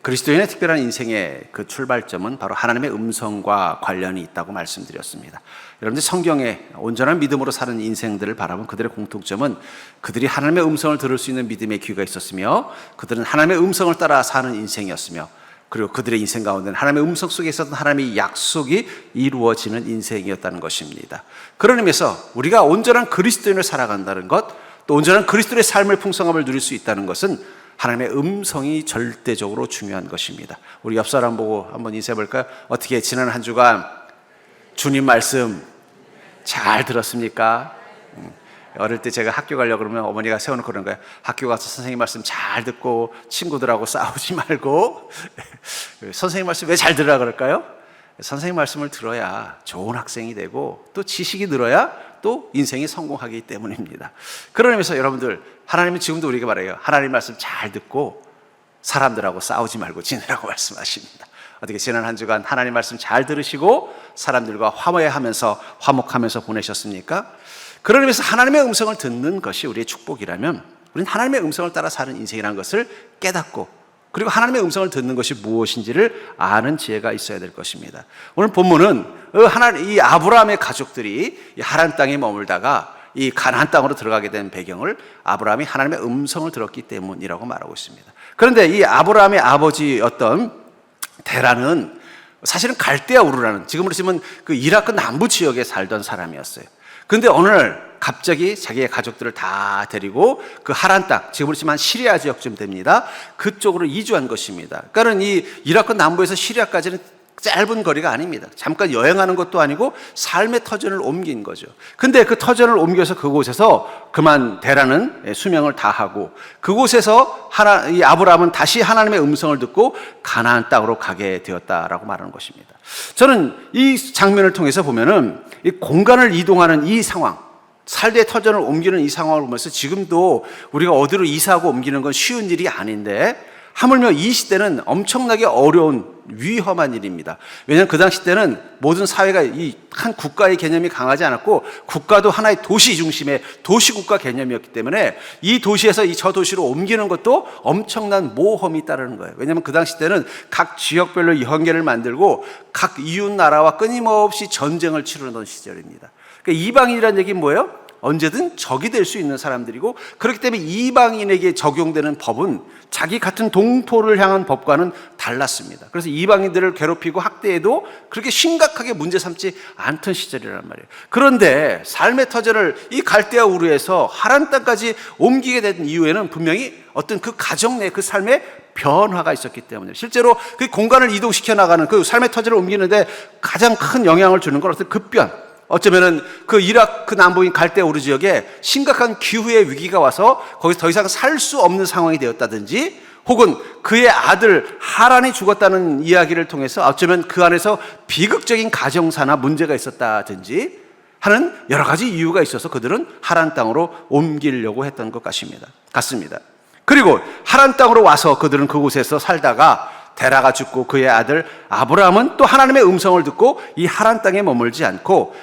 그리스도인의 특별한 인생의 그 출발점은 바로 하나님의 음성과 관련이 있다고 말씀드렸습니다. 여러분들 성경에 온전한 믿음으로 사는 인생들을 바라본 그들의 공통점은 그들이 하나님의 음성을 들을 수 있는 믿음의 귀가 있었으며 그들은 하나님의 음성을 따라 사는 인생이었으며 그리고 그들의 인생 가운데는 하나님의 음성 속에 있었던 하나님의 약속이 이루어지는 인생이었다는 것입니다. 그런 의미에서 우리가 온전한 그리스도인을 살아간다는 것, 또 온전한 그리스도의 삶의 풍성함을 누릴 수 있다는 것은 하나님의 음성이 절대적으로 중요한 것입니다. 우리 옆 사람 보고 한번 인사해 볼까요? 어떻게 지난 한 주간 주님 말씀 잘 들었습니까? 어릴 때 제가 학교 가려고 그러면 어머니가 세워놓고 그런 거예요. 학교 가서 선생님 말씀 잘 듣고 친구들하고 싸우지 말고. 선생님 말씀 왜 잘 들으라 그럴까요? 선생님 말씀을 들어야 좋은 학생이 되고 또 지식이 늘어야 또 인생이 성공하기 때문입니다. 그런 의미에서 여러분들, 하나님은 지금도 우리에게 말해요. 하나님 말씀 잘 듣고 사람들하고 싸우지 말고 지내라고 말씀하십니다. 어떻게 지난 한 주간 하나님 말씀 잘 들으시고 사람들과 화목하면서 보내셨습니까? 그런 의미에서 하나님의 음성을 듣는 것이 우리의 축복이라면 우리는 하나님의 음성을 따라 사는 인생이라는 것을 깨닫고 그리고 하나님의 음성을 듣는 것이 무엇인지를 아는 지혜가 있어야 될 것입니다. 오늘 본문은 이 아브라함의 가족들이 하란 땅에 머물다가 이 가나안 땅으로 들어가게 된 배경을 아브라함이 하나님의 음성을 들었기 때문이라고 말하고 있습니다. 그런데 이 아브라함의 아버지였던 데라는 사실은 갈대아 우르라는, 지금으로 치면 그 이라크 남부 지역에 살던 사람이었어요. 그런데 어느 날 갑자기 자기의 가족들을 다 데리고 그 하란 땅, 지금으로 치면 시리아 지역쯤 됩니다. 그쪽으로 이주한 것입니다. 그러니까 이 이라크 남부에서 시리아까지는 짧은 거리가 아닙니다. 잠깐 여행하는 것도 아니고 삶의 터전을 옮긴 거죠. 근데 그 터전을 옮겨서 그곳에서 그만 데라는 수명을 다하고 그곳에서 이 아브라함은 다시 하나님의 음성을 듣고 가나안 땅으로 가게 되었다라고 말하는 것입니다. 저는 이 장면을 통해서 보면은 이 공간을 이동하는 이 상황, 살대 터전을 옮기는 이 상황을 보면서 지금도 우리가 어디로 이사하고 옮기는 건 쉬운 일이 아닌데 하물며 이 시대는 엄청나게 어려운 위험한 일입니다. 왜냐하면 그 당시 때는 모든 사회가 이 한 국가의 개념이 강하지 않았고 국가도 하나의 도시 중심의 도시국가 개념이었기 때문에 이 도시에서 저 도시로 옮기는 것도 엄청난 모험이 따르는 거예요. 왜냐하면 그 당시 때는 각 지역별로 현계를 만들고 각 이웃 나라와 끊임없이 전쟁을 치르던 시절입니다. 그러니까 이방인이라는 얘기는 뭐예요? 언제든 적이 될 수 있는 사람들이고 그렇기 때문에 이방인에게 적용되는 법은 자기 같은 동포를 향한 법과는 달랐습니다. 그래서 이방인들을 괴롭히고 학대해도 그렇게 심각하게 문제 삼지 않던 시절이란 말이에요. 그런데 삶의 터전을 이 갈대아 우르에서 하란 땅까지 옮기게 된 이유에는 분명히 어떤 그 가정 내 그 삶의 변화가 있었기 때문에 실제로 그 공간을 이동시켜 나가는 그 삶의 터전을 옮기는데 가장 큰 영향을 주는 건 어떤 급변, 어쩌면은 그 이라크 남부인 갈대아 우르 지역에 심각한 기후의 위기가 와서 거기서 더 이상 살 수 없는 상황이 되었다든지 혹은 그의 아들 하란이 죽었다는 이야기를 통해서 어쩌면 그 안에서 비극적인 가정사나 문제가 있었다든지 하는 여러 가지 이유가 있어서 그들은 하란 땅으로 옮기려고 했던 것 같습니다. 그리고 하란 땅으로 와서 그들은 그곳에서 살다가 데라가 죽고 그의 아들 아브라함은 또 하나님의 음성을 듣고 이 하란 땅에 머물지 않고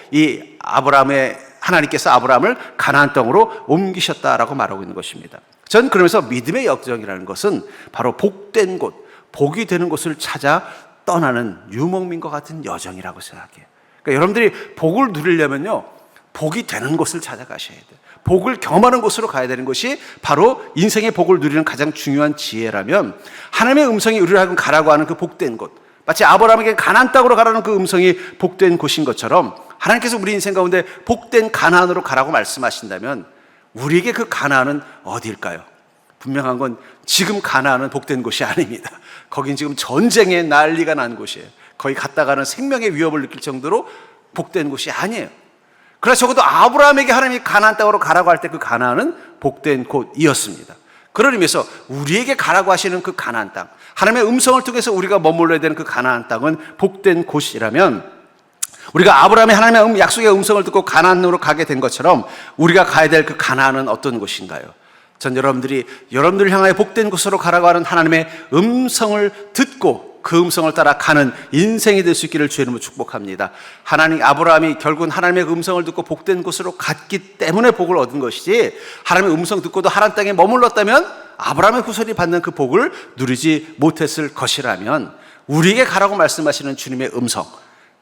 하나님께서 아브라함을 가나안 땅으로 옮기셨다라고 말하고 있는 것입니다. 전 그러면서 믿음의 여정이라는 것은 바로 복된 곳, 복이 되는 곳을 찾아 떠나는 유목민과 같은 여정이라고 생각해요. 그러니까 여러분들이 복을 누리려면요, 복이 되는 곳을 찾아가셔야 돼요. 복을 경험하는 곳으로 가야 되는 것이 바로 인생의 복을 누리는 가장 중요한 지혜라면 하나님의 음성이 우리를 하여금 가라고 하는 그 복된 곳, 마치 아브라함에게 가나안 땅으로 가라는 그 음성이 복된 곳인 것처럼 하나님께서 우리 인생 가운데 복된 가나안으로 가라고 말씀하신다면 우리에게 그 가나안은 어디일까요? 분명한 건 지금 가나안은 복된 곳이 아닙니다. 거긴 지금 전쟁의 난리가 난 곳이에요. 거기 갔다가는 생명의 위협을 느낄 정도로 복된 곳이 아니에요. 그래서 적어도 아브라함에게 하나님이 가나안 땅으로 가라고 할 때 그 가나안은 복된 곳이었습니다. 그런 의미에서 우리에게 가라고 하시는 그 가나안 땅, 하나님의 음성을 통해서 우리가 머물러야 되는 그 가나안 땅은 복된 곳이라면 우리가 아브라함의 하나님의 약속의 음성을 듣고 가나안으로 가게 된 것처럼 우리가 가야 될 그 가나안은 어떤 곳인가요? 전 여러분들을 향하여 복된 곳으로 가라고 하는 하나님의 음성을 듣고 듣고 그 음성을 따라 가는 인생이 될 수 있기를 주의 이름으로 축복합니다. 아브라함이 결국은 하나님의 음성을 듣고 복된 곳으로 갔기 때문에 복을 얻은 것이지, 하나님의 음성 듣고도 하나님 땅에 머물렀다면 아브라함의 후손이 받는 그 복을 누리지 못했을 것이라면, 우리에게 가라고 말씀하시는 주님의 음성,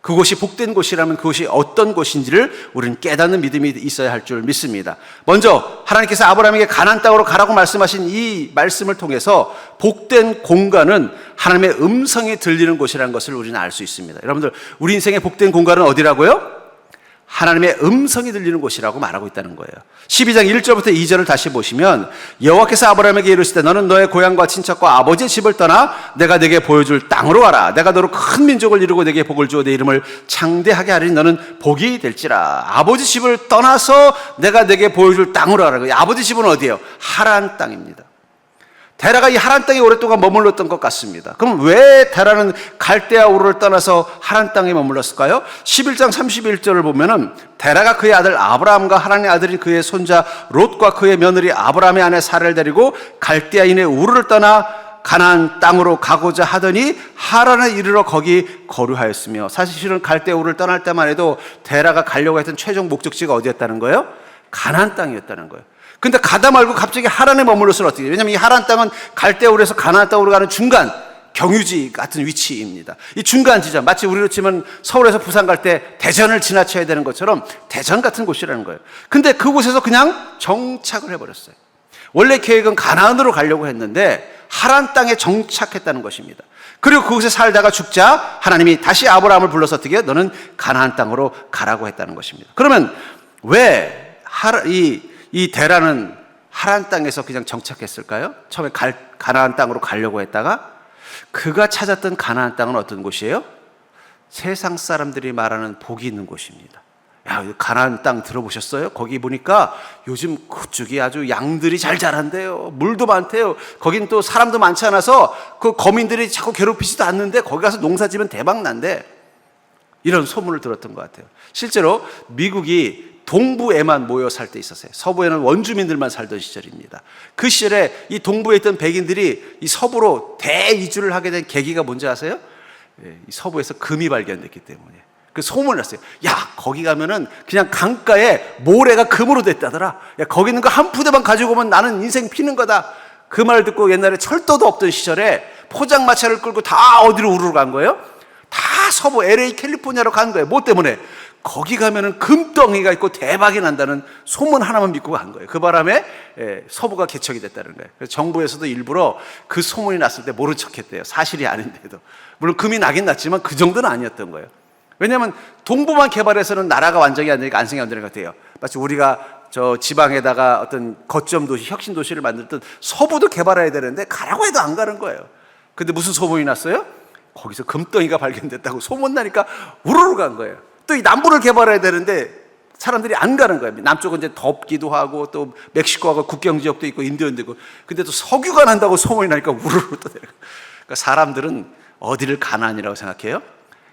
그곳이 복된 곳이라면 그곳이 어떤 곳인지를 우리는 깨닫는 믿음이 있어야 할 줄 믿습니다. 먼저 하나님께서 아브라함에게 가나안 땅으로 가라고 말씀하신 이 말씀을 통해서 복된 공간은 하나님의 음성이 들리는 곳이라는 것을 우리는 알 수 있습니다. 여러분들, 우리 인생의 복된 공간은 어디라고요? 하나님의 음성이 들리는 곳이라고 말하고 있다는 거예요. 12장 1절부터 2절을 다시 보시면, 여호와께서 아브라함에게 이르시되 너는 너의 고향과 친척과 아버지의 집을 떠나 내가 네게 보여줄 땅으로 가라. 내가 너로 큰 민족을 이루고 네게 복을 주어 네 이름을 창대하게 하리니 너는 복이 될지라. 아버지 집을 떠나서 내가 네게 보여줄 땅으로 가라. 아버지 집은 어디예요? 하란 땅입니다. 데라가 이 하란 땅에 오랫동안 머물렀던 것 같습니다. 그럼 왜 데라는 갈대아 우르를 떠나서 하란 땅에 머물렀을까요? 11장 31절을 보면은 데라가 그의 아들 아브라함과 하란의 아들인 그의 손자 롯과 그의 며느리 아브라함의 아내 사라를 데리고 갈대아인의 우르를 떠나 가나안 땅으로 가고자 하더니 하란에 이르러 거기 거류하였으며, 사실은 갈대아 우르를 떠날 때만 해도 데라가 가려고 했던 최종 목적지가 어디였다는 거예요? 가나안 땅이었다는 거예요. 근데 가다 말고 갑자기 하란에 머물러서는 어떻게 해요? 왜냐하면 이 하란 땅은 갈대아우르에서 가나안 땅으로 가는 중간 경유지 같은 위치입니다. 이 중간 지점, 마치 우리로 치면 서울에서 부산 갈 때 대전을 지나쳐야 되는 것처럼 대전 같은 곳이라는 거예요. 근데 그곳에서 그냥 정착을 해버렸어요. 원래 계획은 가나안으로 가려고 했는데 하란 땅에 정착했다는 것입니다. 그리고 그곳에 살다가 죽자 하나님이 다시 아브라함을 불러서 어떻게 해요? 너는 가나안 땅으로 가라고 했다는 것입니다. 그러면 왜 이 데라는 하란 땅에서 그냥 정착했을까요? 처음에 가나안 땅으로 가려고 했다가 그가 찾았던 가나안 땅은 어떤 곳이에요? 세상 사람들이 말하는 복이 있는 곳입니다. 야, 가나안 땅 들어보셨어요? 거기 보니까 요즘 그쪽이 아주 양들이 잘 자란대요. 물도 많대요. 거긴 또 사람도 많지 않아서 그 거민들이 자꾸 괴롭히지도 않는데 거기 가서 농사 지면 대박 난대. 이런 소문을 들었던 것 같아요. 실제로 미국이 동부에만 모여 살 때 있었어요. 서부에는 원주민들만 살던 시절입니다. 그 시절에 이 동부에 있던 백인들이 이 서부로 대이주를 하게 된 계기가 뭔지 아세요? 이 서부에서 금이 발견됐기 때문에. 그 소문을 났어요. 야, 거기 가면은 그냥 강가에 모래가 금으로 됐다더라. 야, 거기 있는 거 한 푸대만 가지고 오면 나는 인생 피는 거다. 그 말 듣고 옛날에 철도도 없던 시절에 포장마차를 끌고 다 어디로 우르르 간 거예요? 다 서부 LA 캘리포니아로 간 거예요. 뭐 때문에? 거기 가면은 금덩이가 있고 대박이 난다는 소문 하나만 믿고 간 거예요. 그 바람에 서부가 개척이 됐다는 거예요. 그래서 정부에서도 일부러 그 소문이 났을 때 모른 척했대요. 사실이 아닌데도. 물론 금이 나긴 났지만 그 정도는 아니었던 거예요. 왜냐하면 동부만 개발해서는 나라가 완전히 안 되니까 안성이 안 되는 것 같아요. 마치 우리가 저 지방에다가 어떤 거점 도시, 혁신 도시를 만들던 서부도 개발해야 되는데 가라고 해도 안 가는 거예요. 근데 무슨 소문이 났어요? 거기서 금덩이가 발견됐다고 소문나니까 우르르 간 거예요. 또 이 남부를 개발해야 되는데 사람들이 안 가는 거예요. 남쪽은 이제 덥기도 하고 또 멕시코하고 국경 지역도 있고 인도연도 있고, 근데 또 석유가 난다고 소문이 나니까 우르르 또 내려가. 그러니까 사람들은 어디를 가나안이라고 생각해요?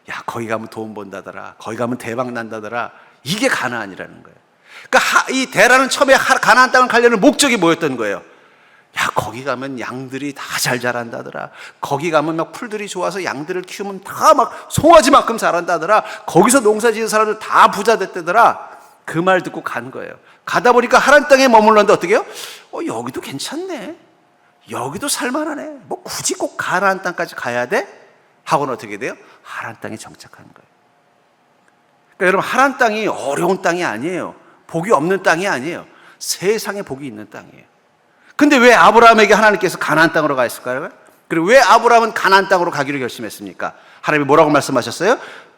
야, 거기 가면 돈 번다더라. 거기 가면 대박 난다더라. 이게 가나안이라는 거예요. 그러니까 이 데라는 처음에 가나안 땅을 가려는 목적이 뭐였던 거예요? 야, 거기 가면 양들이 다 잘 자란다더라. 거기 가면 막 풀들이 좋아서 양들을 키우면 다 막 송아지만큼 자란다더라. 거기서 농사 지은 사람들 다 부자 됐다더라. 그 말 듣고 간 거예요. 가다 보니까 하란 땅에 머물렀는데 어떻게 해요? 여기도 괜찮네. 여기도 살만하네. 뭐 굳이 꼭 가나안 땅까지 가야 돼? 하고는 어떻게 돼요? 하란 땅에 정착하는 거예요. 그러니까 여러분, 하란 땅이 어려운 땅이 아니에요. 복이 없는 땅이 아니에요. 세상에 복이 있는 땅이에요. 근데 왜 아브라함에게 하나님께서 가나안 땅으로 가 있을까요? 그리고 왜 아브라함은 가나안 땅으로 가기로 결심했습니까? 하나님이 뭐라고 말씀하셨어요?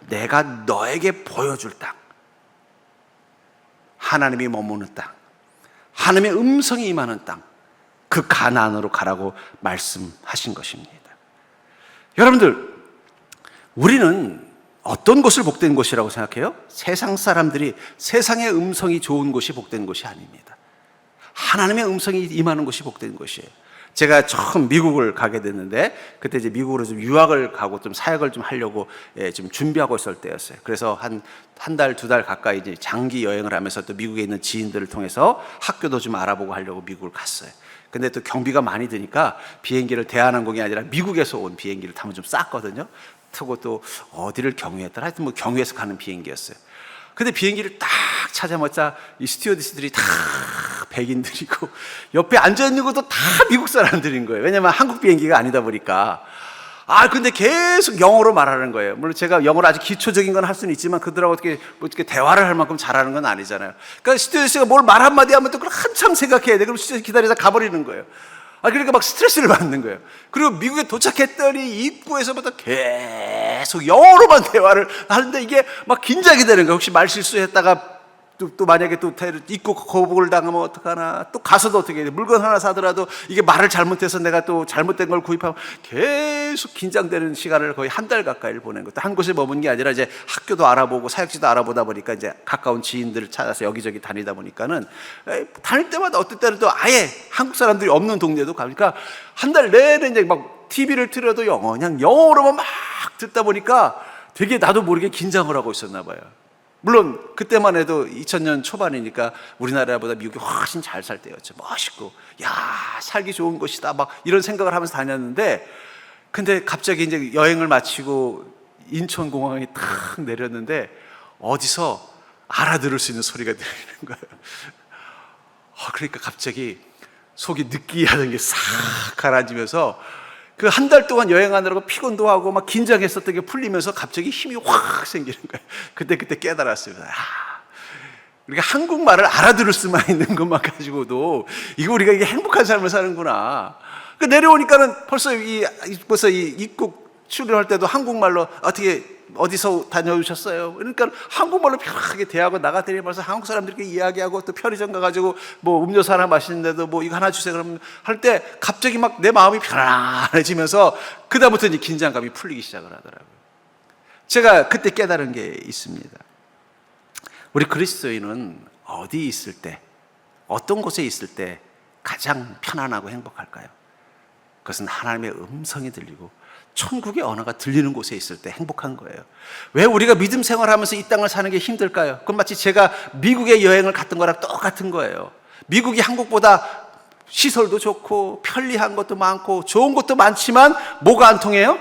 내가 너에게 보여줄 땅, 하나님이 머무는 땅, 하나님의 음성이 임하는 땅, 그 가나안으로 가라고 말씀하신 것입니다. 여러분들, 우리는 어떤 곳을 복된 곳이라고 생각해요? 세상 사람들이 세상의 음성이 좋은 곳이 복된 곳이 아닙니다. 하나님의 음성이 임하는 곳이 복된 곳이에요. 제가 처음 미국을 가게 됐는데 그때 이제 미국으로 좀 유학을 가고 좀 사역을 좀 하려고 좀 준비하고 있을 때였어요. 그래서 한 달, 두 달 가까이 이제 장기 여행을 하면서 또 미국에 있는 지인들을 통해서 학교도 좀 알아보고 하려고 미국을 갔어요. 근데 또 경비가 많이 드니까 비행기를 대한항공이 아니라 미국에서 온 비행기를 타면 좀 쌌거든요. 타고 또 어디를 경유했더라, 하여튼 뭐 경유해서 가는 비행기였어요. 근데 비행기를 딱 찾아보자 이 스튜어디스들이 다 백인들이고 옆에 앉아있는 것도 다 미국 사람들인 거예요. 왜냐면 한국 비행기가 아니다 보니까. 근데 계속 영어로 말하는 거예요. 물론 제가 영어로 아주 기초적인 건 할 수는 있지만 그들하고 어떻게 대화를 할 만큼 잘하는 건 아니잖아요. 그러니까 스튜어디스가 뭘 말 한마디 하면 또 그걸 한참 생각해야 돼. 그럼 스튜어디스 기다리다 가버리는 거예요. 그러니까 막 스트레스를 받는 거예요. 그리고 미국에 도착했더니 입구에서부터 계속 영어로만 대화를 하는데 이게 막 긴장이 되는 거예요. 혹시 말 실수했다가 또 만약에 또 입국 거부를 당하면 어떡하나, 또 가서도 어떻게 해야 돼. 물건 하나 사더라도 이게 말을 잘못해서 내가 또 잘못된 걸 구입하면 계속 긴장되는 시간을 거의 한 달 가까이를 보낸 것도 한 곳에 머문 게 아니라 이제 학교도 알아보고 사역지도 알아보다 보니까 이제 가까운 지인들을 찾아서 여기저기 다니다 보니까는 다닐 때마다 어떨 때는 또 아예 한국 사람들이 없는 동네도 가니까 한 달 내내 이제 막 TV를 틀어도 그냥 영어로만 막 듣다 보니까 되게 나도 모르게 긴장을 하고 있었나 봐요. 물론 그때만 해도 2000년 초반이니까 우리나라보다 미국이 훨씬 잘 살 때였죠. 멋있고 야 살기 좋은 곳이다 막 이런 생각을 하면서 다녔는데, 근데 갑자기 이제 여행을 마치고 인천공항에 탁 내렸는데 어디서 알아들을 수 있는 소리가 들리는 거예요. 그러니까 갑자기 속이 느끼하던 게 싹 가라앉으면서 그 한 달 동안 여행하느라고 피곤도 하고 막 긴장했었던 게 풀리면서 갑자기 힘이 확 생기는 거예요. 그때 깨달았습니다. 우리가 한국말을 알아들을 수만 있는 것만 가지고도 우리가 이게 행복한 삶을 사는구나. 내려오니까는 벌써 이 입국 출입할 때도 한국말로 어디서 다녀오셨어요? 그러니까 한국말로 편하게 대하고 나가더니 벌써 한국 사람들끼리 이야기하고 또 편의점 가가지고 뭐 음료수 하나 마시는데도 뭐 이거 하나 주세요 그러면 할 때 갑자기 막 내 마음이 편안해지면서 그다음부터 이제 긴장감이 풀리기 시작을 하더라고요. 제가 그때 깨달은 게 있습니다. 우리 그리스도인은 어디 있을 때, 어떤 곳에 있을 때 가장 편안하고 행복할까요? 그것은 하나님의 음성이 들리고 천국의 언어가 들리는 곳에 있을 때 행복한 거예요. 왜 우리가 믿음 생활하면서 이 땅을 사는 게 힘들까요? 그건 마치 제가 미국에 여행을 갔던 거랑 똑같은 거예요. 미국이 한국보다 시설도 좋고 편리한 것도 많고 좋은 것도 많지만 뭐가 안 통해요?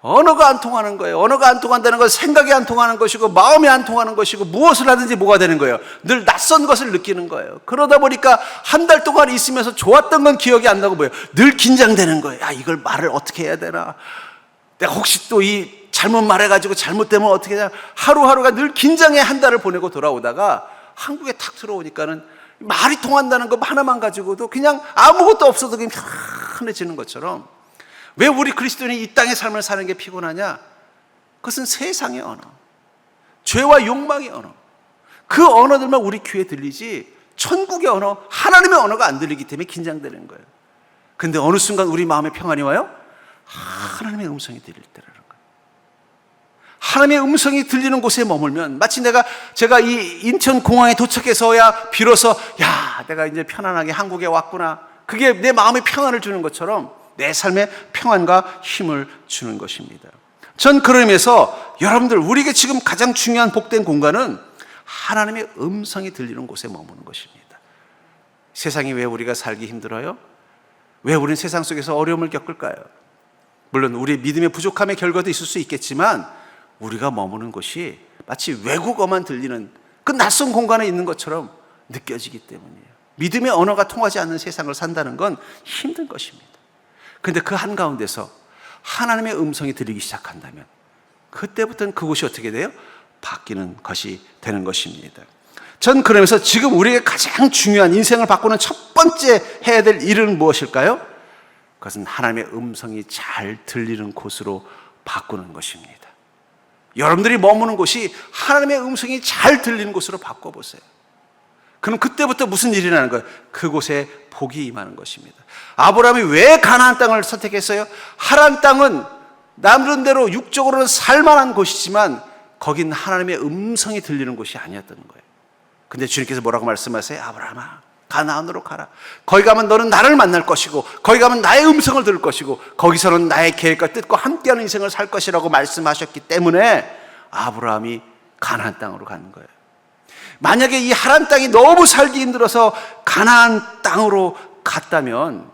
언어가 안 통하는 거예요. 언어가 안 통한다는 건 생각이 안 통하는 것이고 마음이 안 통하는 것이고 무엇을 하든지 뭐가 되는 거예요? 늘 낯선 것을 느끼는 거예요. 그러다 보니까 한 달 동안 있으면서 좋았던 건 기억이 안 나고 뭐예요? 늘 긴장되는 거예요. 이걸 말을 어떻게 해야 되나? 내가 혹시 또 잘못 말해가지고 잘못되면 어떻게 되나? 하루하루가 늘 긴장의 한 달을 보내고 돌아오다가 한국에 탁 들어오니까는 말이 통한다는 거 하나만 가지고도 그냥 아무것도 없어도 그냥 편해지는 것처럼, 왜 우리 그리스도인이 이 땅의 삶을 사는 게 피곤하냐? 그것은 세상의 언어, 죄와 욕망의 언어, 그 언어들만 우리 귀에 들리지 천국의 언어, 하나님의 언어가 안 들리기 때문에 긴장되는 거예요. 근데 어느 순간 우리 마음에 평안이 와요? 하나님의 음성이 들릴 때라는 거예요. 하나님의 음성이 들리는 곳에 머물면 마치 제가 이 인천공항에 도착해서야 비로소 내가 이제 편안하게 한국에 왔구나, 그게 내 마음에 평안을 주는 것처럼 내 삶에 평안과 힘을 주는 것입니다. 전 그런 의미에서 여러분들, 우리에게 지금 가장 중요한 복된 공간은 하나님의 음성이 들리는 곳에 머무는 것입니다. 세상이 왜 우리가 살기 힘들어요? 왜 우리는 세상 속에서 어려움을 겪을까요? 물론 우리의 믿음의 부족함의 결과도 있을 수 있겠지만 우리가 머무는 곳이 마치 외국어만 들리는 그 낯선 공간에 있는 것처럼 느껴지기 때문이에요. 믿음의 언어가 통하지 않는 세상을 산다는 건 힘든 것입니다. 그런데 그 한가운데서 하나님의 음성이 들리기 시작한다면 그때부터는 그곳이 어떻게 돼요? 바뀌는 것이 되는 것입니다. 전 그러면서 지금 우리에게 가장 중요한, 인생을 바꾸는 첫 번째 해야 될 일은 무엇일까요? 그것은 하나님의 음성이 잘 들리는 곳으로 바꾸는 것입니다. 여러분들이 머무는 곳이 하나님의 음성이 잘 들리는 곳으로 바꿔보세요. 그럼 그때부터 무슨 일이 나는 거예요? 그곳에 복이 임하는 것입니다. 아브라함이 왜 가나안 땅을 선택했어요? 하란 땅은 나름대로 육적으로는 살만한 곳이지만 거긴 하나님의 음성이 들리는 곳이 아니었던 거예요. 근데 주님께서 뭐라고 말씀하세요? 아브라함아, 가나안으로 가라. 거기 가면 너는 나를 만날 것이고 거기 가면 나의 음성을 들을 것이고 거기서는 나의 계획과 뜻과 함께하는 인생을 살 것이라고 말씀하셨기 때문에 아브라함이 가나안 땅으로 가는 거예요. 만약에 이 하란 땅이 너무 살기 힘들어서 가나안 땅으로 갔다면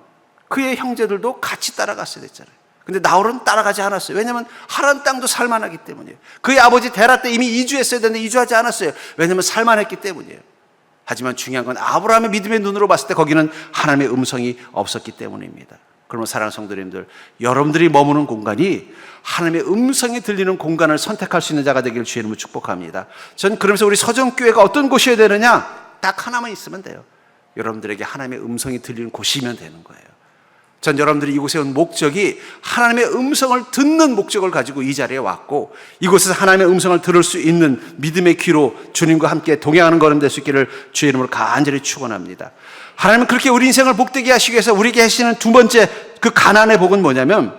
그의 형제들도 같이 따라갔어야 됐잖아요. 근데 나홀은 따라가지 않았어요. 왜냐하면 하란 땅도 살만하기 때문이에요. 그의 아버지 데라 때 이미 이주했어야 되는데 이주하지 않았어요. 왜냐하면 살만했기 때문이에요. 하지만 중요한 건 아브라함의 믿음의 눈으로 봤을 때 거기는 하나님의 음성이 없었기 때문입니다. 그러면 사랑하는 성도님들, 여러분들이 머무는 공간이 하나님의 음성이 들리는 공간을 선택할 수 있는 자가 되기를 주의 이름으로 축복합니다. 전 그러면서 우리 서정교회가 어떤 곳이어야 되느냐? 딱 하나만 있으면 돼요. 여러분들에게 하나님의 음성이 들리는 곳이면 되는 거예요. 전 여러분들이 이곳에 온 목적이 하나님의 음성을 듣는 목적을 가지고 이 자리에 왔고, 이곳에서 하나님의 음성을 들을 수 있는 믿음의 귀로 주님과 함께 동행하는 걸음 될 수 있기를 주의 이름으로 간절히 축원합니다. 하나님은 그렇게 우리 인생을 복되게 하시기 위해서 우리에게 하시는 두 번째 그 가나안의 복은 뭐냐면,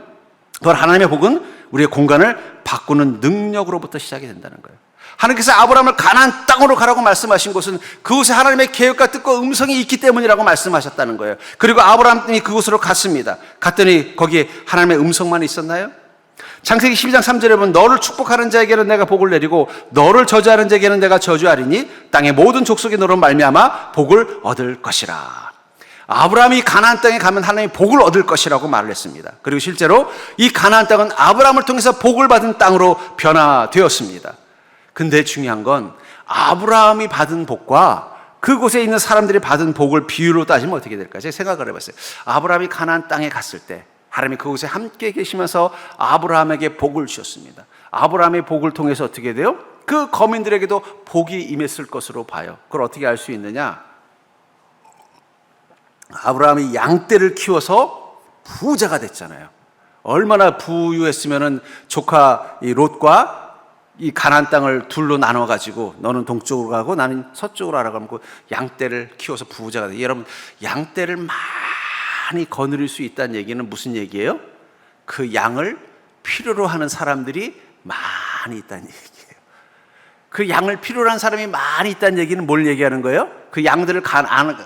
바로 하나님의 복은 우리의 공간을 바꾸는 능력으로부터 시작이 된다는 거예요. 하나님께서 아브라함을 가나안 땅으로 가라고 말씀하신 것은 그곳에 하나님의 계획과 뜻과 음성이 있기 때문이라고 말씀하셨다는 거예요. 그리고 아브라함이 그곳으로 갔습니다. 갔더니 거기에 하나님의 음성만 있었나요? 창세기 12장 3절에 보면 너를 축복하는 자에게는 내가 복을 내리고 너를 저주하는 자에게는 내가 저주하리니 땅의 모든 족속이 너로 말미암아 복을 얻을 것이라. 아브라함이 가나안 땅에 가면 하나님이 복을 얻을 것이라고 말을 했습니다. 그리고 실제로 이 가나안 땅은 아브라함을 통해서 복을 받은 땅으로 변화되었습니다. 근데 중요한 건 아브라함이 받은 복과 그곳에 있는 사람들이 받은 복을 비율로 따지면 어떻게 될까요? 제가 생각을 해봤어요. 아브라함이 가나안 땅에 갔을 때 하나님이 그곳에 함께 계시면서 아브라함에게 복을 주셨습니다. 아브라함의 복을 통해서 어떻게 돼요? 그 거민들에게도 복이 임했을 것으로 봐요. 그걸 어떻게 알 수 있느냐? 아브라함이 양떼를 키워서 부자가 됐잖아요. 얼마나 부유했으면은 조카 이 롯과 이 가나안 땅을 둘로 나눠 가지고 너는 동쪽으로 가고 나는 서쪽으로 가라고 양떼를 키워서 부자가 돼. 여러분, 양떼를 많이 거느릴 수 있다는 얘기는 무슨 얘기예요? 그 양을 필요로 하는 사람들이 많이 있다는 얘기예요. 그 양을 필요로 하는 사람이 많이 있다는 얘기는 뭘 얘기하는 거예요? 그 양들을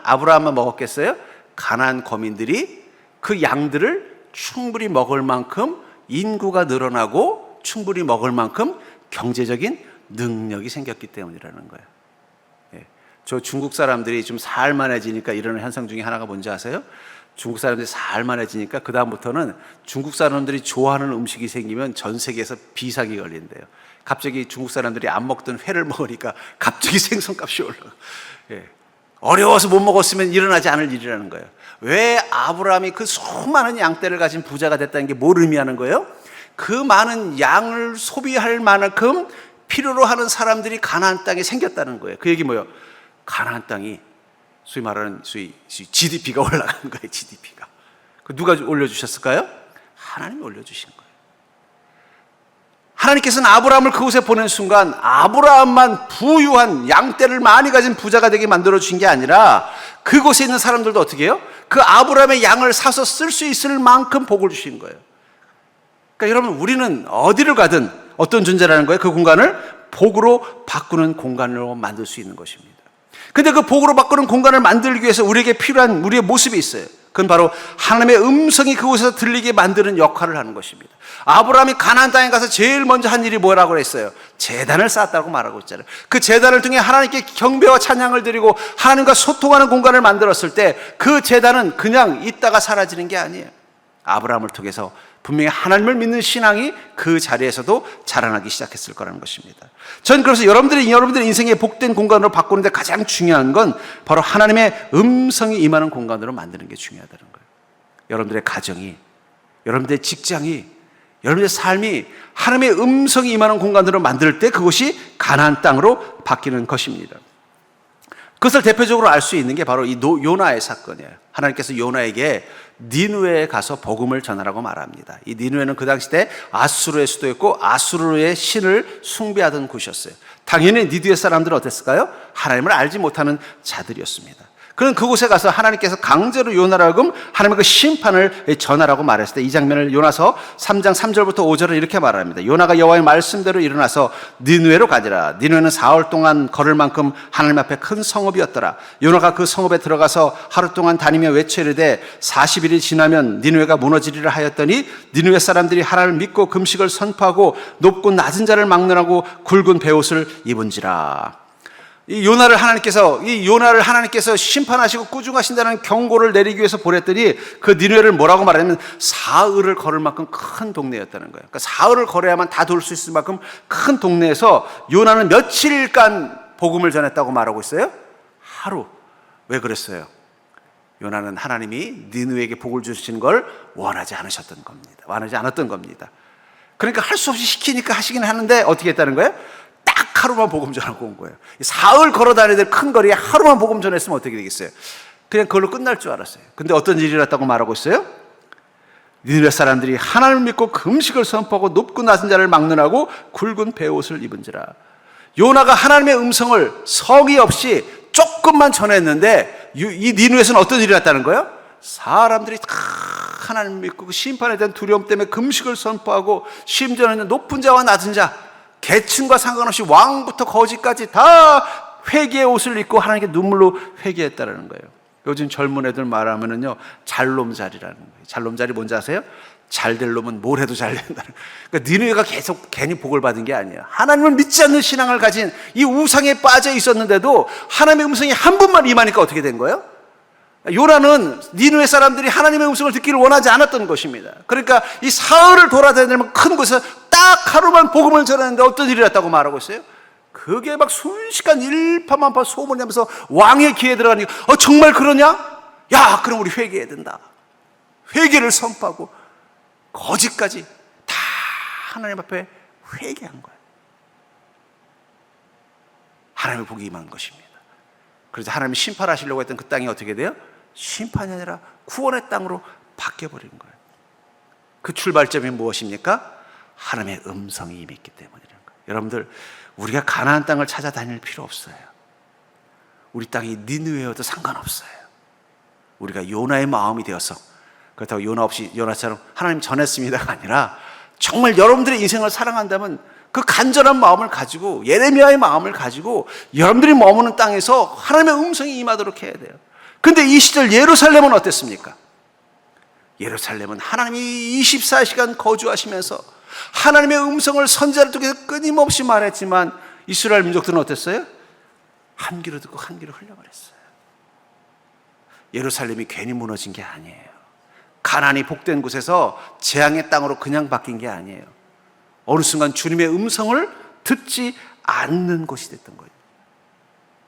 아브라함만 먹었겠어요? 가나안 거민들이 그 양들을 충분히 먹을 만큼 인구가 늘어나고 충분히 먹을 만큼 경제적인 능력이 생겼기 때문이라는 거예요. 예. 저 중국 사람들이 좀 살만해지니까 일어나는 현상 중에 하나가 뭔지 아세요? 중국 사람들이 살만해지니까 그 다음부터는 중국 사람들이 좋아하는 음식이 생기면 전 세계에서 비상이 걸린대요. 갑자기 중국 사람들이 안 먹던 회를 먹으니까 갑자기 생선값이 올라가. 예. 어려워서 못 먹었으면 일어나지 않을 일이라는 거예요. 왜 아브라함이 그 수많은 양떼를 가진 부자가 됐다는 게 뭘 의미하는 거예요? 그 많은 양을 소비할 만큼 필요로 하는 사람들이 가나안 땅에 생겼다는 거예요. 그 얘기 뭐예요? 가나안 땅이 소위 말하는 GDP가 올라가는 거예요. GDP가. 그 누가 올려주셨을까요? 하나님이 올려주신 거예요. 하나님께서는 아브라함을 그곳에 보낸 순간 아브라함만 부유한 양떼를 많이 가진 부자가 되게 만들어 주신 게 아니라 그곳에 있는 사람들도 어떻게 해요? 그 아브라함의 양을 사서 쓸 수 있을 만큼 복을 주신 거예요. 그러니까 여러분, 우리는 어디를 가든 어떤 존재라는 거예요? 그 공간을 복으로 바꾸는 공간으로 만들 수 있는 것입니다. 근데 그 복으로 바꾸는 공간을 만들기 위해서 우리에게 필요한 우리의 모습이 있어요. 그건 바로 하나님의 음성이 그곳에서 들리게 만드는 역할을 하는 것입니다. 아브라함이 가나안 땅에 가서 제일 먼저 한 일이 뭐라고 했어요? 제단을 쌓았다고 말하고 있잖아요. 그 제단을 통해 하나님께 경배와 찬양을 드리고 하나님과 소통하는 공간을 만들었을 때 그 제단은 그냥 있다가 사라지는 게 아니에요. 아브라함을 통해서 분명히 하나님을 믿는 신앙이 그 자리에서도 자라나기 시작했을 거라는 것입니다. 전 그래서 여러분들의 인생의 복된 공간으로 바꾸는데 가장 중요한 건 바로 하나님의 음성이 임하는 공간으로 만드는 게 중요하다는 거예요. 여러분들의 가정이, 여러분들의 직장이, 여러분들의 삶이 하나님의 음성이 임하는 공간으로 만들 때 그것이 가나안 땅으로 바뀌는 것입니다. 그것을 대표적으로 알 수 있는 게 바로 이 요나의 사건이에요. 하나님께서 요나에게 니느웨에 가서 복음을 전하라고 말합니다. 이 니느웨는 그 당시 때 아수르의 수도였고 아수르의 신을 숭배하던 곳이었어요. 당연히 니느웨 사람들은 어땠을까요? 하나님을 알지 못하는 자들이었습니다. 그런 그곳에 가서 하나님께서 강제로 요나를 하여금 하나님의 그 심판을 전하라고 말했을 때 이 장면을 요나서 3장 3절부터 5절을 이렇게 말합니다. 요나가 여호와의 말씀대로 일어나서 니느웨로 가니라. 니느웨는 4월 동안 걸을 만큼 하나님 앞에 큰 성읍이었더라. 요나가 그 성읍에 들어가서 하루 동안 다니며 외쳐 이르되 40일이 지나면 니느웨가 무너지리라 하였더니 니느웨 사람들이 하나님을 믿고 금식을 선포하고 높고 낮은 자를 막론하고 굵은 베옷을 입은지라. 이 요나를 하나님께서 심판하시고 꾸중하신다는 경고를 내리기 위해서 보냈더니 그 니느웨를 뭐라고 말하냐면 사흘을 걸을 만큼 큰 동네였다는 거예요. 그러니까 사흘을 걸어야만 다 돌 수 있을 만큼 큰 동네에서 요나는 며칠간 복음을 전했다고 말하고 있어요? 하루. 왜 그랬어요? 요나는 하나님이 니느웨에게 복을 주시는 걸 원하지 않으셨던 겁니다. 원하지 않았던 겁니다. 그러니까 할 수 없이 시키니까 하시긴 하는데 어떻게 했다는 거예요? 딱 하루만 복음 전하고 온 거예요. 사흘 걸어 다녀야 될 큰 거리에 하루만 복음 전했으면 어떻게 되겠어요? 그냥 그걸로 끝날 줄 알았어요. 근데 어떤 일이 일어났다고 말하고 있어요? 니느웨 사람들이 하나님을 믿고 금식을 선포하고 높고 낮은 자를 막론하고 굵은 베옷을 입은지라. 요나가 하나님의 음성을 성의 없이 조금만 전했는데 이 니느웨에서는 어떤 일이 일어났다는 거예요? 사람들이 다 하나님을 믿고 그 심판에 대한 두려움 때문에 금식을 선포하고 심지어는 높은 자와 낮은 자, 계층과 상관없이 왕부터 거지까지 다 회개의 옷을 입고 하나님께 눈물로 회개했다는 거예요. 요즘 젊은 애들 말하면은요, 잘놈자리라는 거예요. 잘놈자리 뭔지 아세요? 잘될 놈은 뭘 해도 잘 된다는. 그러니까 니느웨가 계속 괜히 복을 받은 게 아니에요. 하나님을 믿지 않는 신앙을 가진 이 우상에 빠져 있었는데도 하나님의 음성이 한 번만 임하니까 어떻게 된 거예요? 요나는 니느웨 사람들이 하나님의 음성을 듣기를 원하지 않았던 것입니다. 그러니까 이 사흘을 돌아다니면 큰 곳에서 딱 하루만 복음을 전했는데 어떤 일이 났다고 말하고 있어요? 그게 막 순식간 일파만파 소문이 나면서 왕의 귀에 들어가니까 정말 그러냐? 야, 그럼 우리 회개해야 된다. 회개를 선포하고 거지까지 다 하나님 앞에 회개한 거예요. 하나님의 복이 임한 것입니다. 그래서 하나님이 심판하시려고 했던 그 땅이 어떻게 돼요? 심판이 아니라 구원의 땅으로 바뀌어버린 거예요. 그 출발점이 무엇입니까? 하나님의 음성이 임했기 때문이라는 거예요. 여러분들, 우리가 가나안 땅을 찾아다닐 필요 없어요. 우리 땅이 니느웨여도 상관없어요. 우리가 요나의 마음이 되어서, 그렇다고 요나 없이 요나처럼 하나님 전했습니다가 아니라 정말 여러분들의 인생을 사랑한다면 그 간절한 마음을 가지고, 예레미야의 마음을 가지고 여러분들이 머무는 땅에서 하나님의 음성이 임하도록 해야 돼요. 근데 이 시절 예루살렘은 어땠습니까? 예루살렘은 하나님이 24시간 거주하시면서 하나님의 음성을 선지자를 통해서 끊임없이 말했지만 이스라엘 민족들은 어땠어요? 한 귀로 듣고 한 귀로 흘려버렸어요. 예루살렘이 괜히 무너진 게 아니에요. 가나안이 복된 곳에서 재앙의 땅으로 그냥 바뀐 게 아니에요. 어느 순간 주님의 음성을 듣지 않는 곳이 됐던 거예요.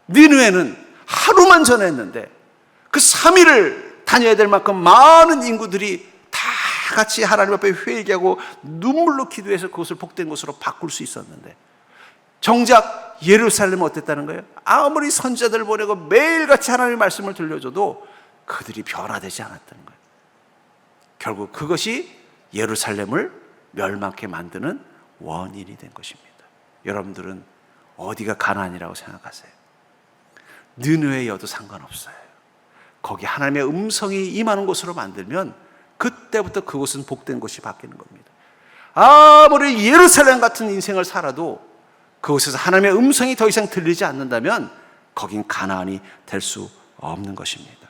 니느웨는 하루만 전했는데 그 3일을 다녀야 될 만큼 많은 인구들이 다 같이 하나님 앞에 회개하고 눈물로 기도해서 그것을 복된 곳으로 바꿀 수 있었는데, 정작 예루살렘은 어땠다는 거예요? 아무리 선지자들을 보내고 매일같이 하나님의 말씀을 들려줘도 그들이 변화되지 않았다는 거예요. 결국 그것이 예루살렘을 멸망케 만드는 원인이 된 것입니다. 여러분들은 어디가 가나안이라고 생각하세요? 느느웨여도 상관없어요. 거기 하나님의 음성이 임하는 곳으로 만들면 그때부터 그곳은 복된 곳이 바뀌는 겁니다. 아무리 예루살렘 같은 인생을 살아도 그곳에서 하나님의 음성이 더 이상 들리지 않는다면 거긴 가나안이 될 수 없는 것입니다.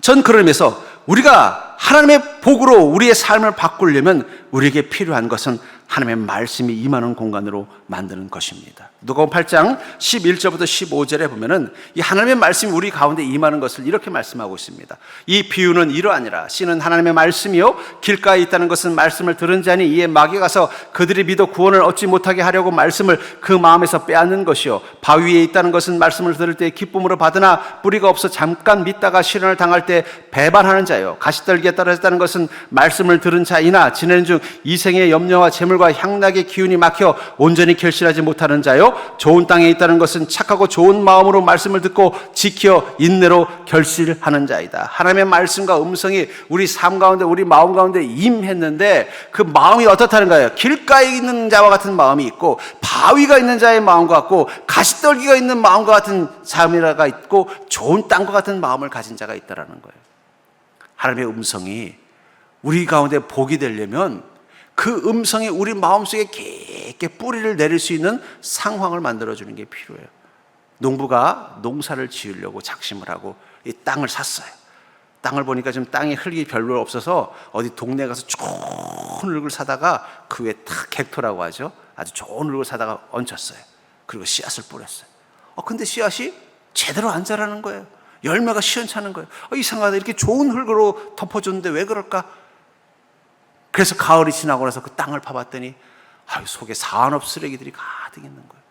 전 그러면서 우리가 하나님의 복으로 우리의 삶을 바꾸려면 우리에게 필요한 것은 하나님의 말씀이 임하는 공간으로 만드는 것입니다. 누가복음 8장 11절부터 15절에 보면은 이 하나님의 말씀이 우리 가운데 임하는 것을 이렇게 말씀하고 있습니다. 이 비유는 이러하니라. 씨는 하나님의 말씀이요 길가에 있다는 것은 말씀을 들은 자니 이에 마귀가 가서 그들이 믿어 구원을 얻지 못하게 하려고 말씀을 그 마음에서 빼앗는 것이요 바위 위에 있다는 것은 말씀을 들을 때 기쁨으로 받으나 뿌리가 없어 잠깐 믿다가 시련을 당할 때 배반하는 자요 가시떨기에 떨어졌다는 것은 말씀을 들은 자이나 지내는 중 이생의 염려와 재물과 향락의 기운이 막혀 온전히 결실하지 못하는 자요 좋은 땅에 있다는 것은 착하고 좋은 마음으로 말씀을 듣고 지켜 인내로 결실하는 자이다. 하나님의 말씀과 음성이 우리 삶 가운데 우리 마음 가운데 임했는데 그 마음이 어떻다는 거예요? 길가에 있는 자와 같은 마음이 있고 바위가 있는 자의 마음과 같고 가시떨기가 있는 마음과 같은 삶이라가 있고 좋은 땅과 같은 마음을 가진 자가 있다라는 거예요. 하나님의 음성이 우리 가운데 복이 되려면 그 음성이 우리 마음속에 깊게 뿌리를 내릴 수 있는 상황을 만들어주는 게 필요해요. 농부가 농사를 지으려고 작심을 하고 이 땅을 샀어요. 땅을 보니까 지금 땅에 흙이 별로 없어서 어디 동네 가서 좋은 흙을 사다가 그 위에 탁 객토라고 하죠. 아주 좋은 흙을 사다가 얹혔어요. 그리고 씨앗을 뿌렸어요. 근데 씨앗이 제대로 안 자라는 거예요. 열매가 시원찮은 거예요. 이상하다. 이렇게 좋은 흙으로 덮어줬는데 왜 그럴까? 그래서 가을이 지나고 나서 그 땅을 파봤더니 속에 산업 쓰레기들이 가득 있는 거예요.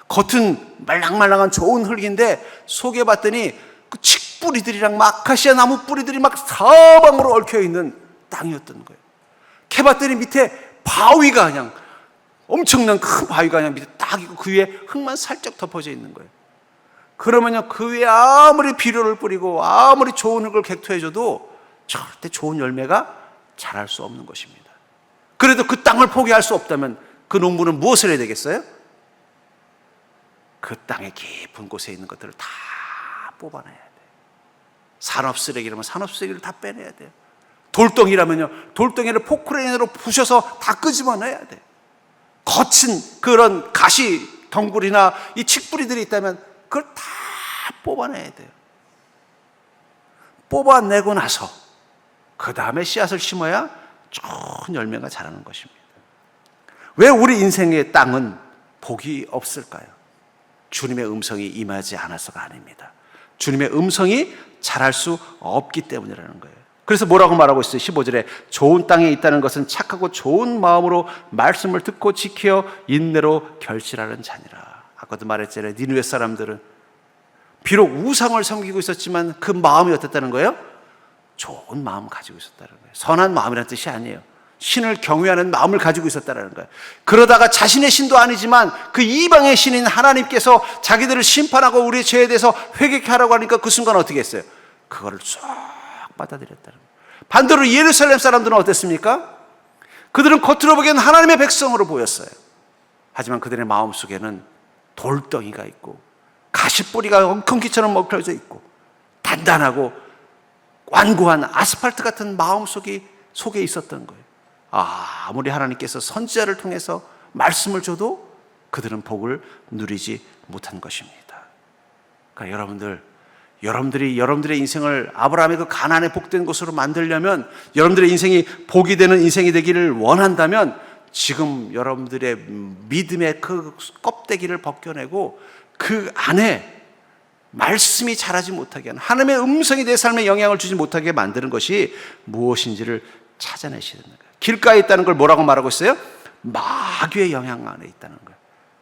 겉은 말랑말랑한 좋은 흙인데 속에 봤더니 그 칡뿌리들이랑 아카시아 나무 뿌리들이 막 사방으로 얽혀있는 땅이었던 거예요. 캐봤더니 밑에 바위가 그냥 엄청난 큰 바위가 그냥 밑에 딱 있고 그 위에 흙만 살짝 덮어져 있는 거예요. 그러면요, 그 위에 아무리 비료를 뿌리고 아무리 좋은 흙을 객투해줘도 절대 좋은 열매가 자랄 수 없는 것입니다. 그래도 그 땅을 포기할 수 없다면 그 농부는 무엇을 해야 되겠어요? 그 땅의 깊은 곳에 있는 것들을 다 뽑아내야 돼요. 산업 쓰레기라면 산업 쓰레기를 다 빼내야 돼요. 돌덩이라면요, 돌덩이를 포크레인으로 부셔서 다 끄집어내야 돼요. 거친 그런 가시 덩굴이나 이 칡뿌리들이 있다면 그걸 다 뽑아내야 돼요. 뽑아내고 나서 그 다음에 씨앗을 심어야 좋은 열매가 자라는 것입니다. 왜 우리 인생의 땅은 복이 없을까요? 주님의 음성이 임하지 않아서가 아닙니다. 주님의 음성이 자랄 수 없기 때문이라는 거예요. 그래서 뭐라고 말하고 있어요? 15절에 좋은 땅에 있다는 것은 착하고 좋은 마음으로 말씀을 듣고 지켜 인내로 결실하는 자니라. 아까도 말했잖아요. 니느웨 사람들은 비록 우상을 섬기고 있었지만 그 마음이 어땠다는 거예요? 좋은 마음 가지고 있었다는 거예요. 선한 마음이라는 뜻이 아니에요. 신을 경외하는 마음을 가지고 있었다는 거예요. 그러다가 자신의 신도 아니지만 그 이방의 신인 하나님께서 자기들을 심판하고 우리의 죄에 대해서 회개케 하라고 하니까 그 순간 어떻게 했어요? 그거를 쏙 받아들였다는 거예요. 반대로 예루살렘 사람들은 어땠습니까? 그들은 겉으로 보기에는 하나님의 백성으로 보였어요. 하지만 그들의 마음속에는 돌덩이가 있고 가시뿌리가 엉겅퀴처럼 먹혀져 있고 단단하고 완고한 아스팔트 같은 마음속에 있었던 거예요. 아무리 하나님께서 선지자를 통해서 말씀을 줘도 그들은 복을 누리지 못한 것입니다. 그러니까 여러분들의 인생을 아브라함의 그 가나안의 복된 곳으로 만들려면, 여러분들의 인생이 복이 되는 인생이 되기를 원한다면 지금 여러분들의 믿음의 그 껍데기를 벗겨내고 그 안에 말씀이 자라지 못하게 하는, 하나님의 음성이 내 삶에 영향을 주지 못하게 만드는 것이 무엇인지를 찾아내셔야 되는 거예요. 길가에 있다는 걸 뭐라고 말하고 있어요? 마귀의 영향 안에 있다는 거예요.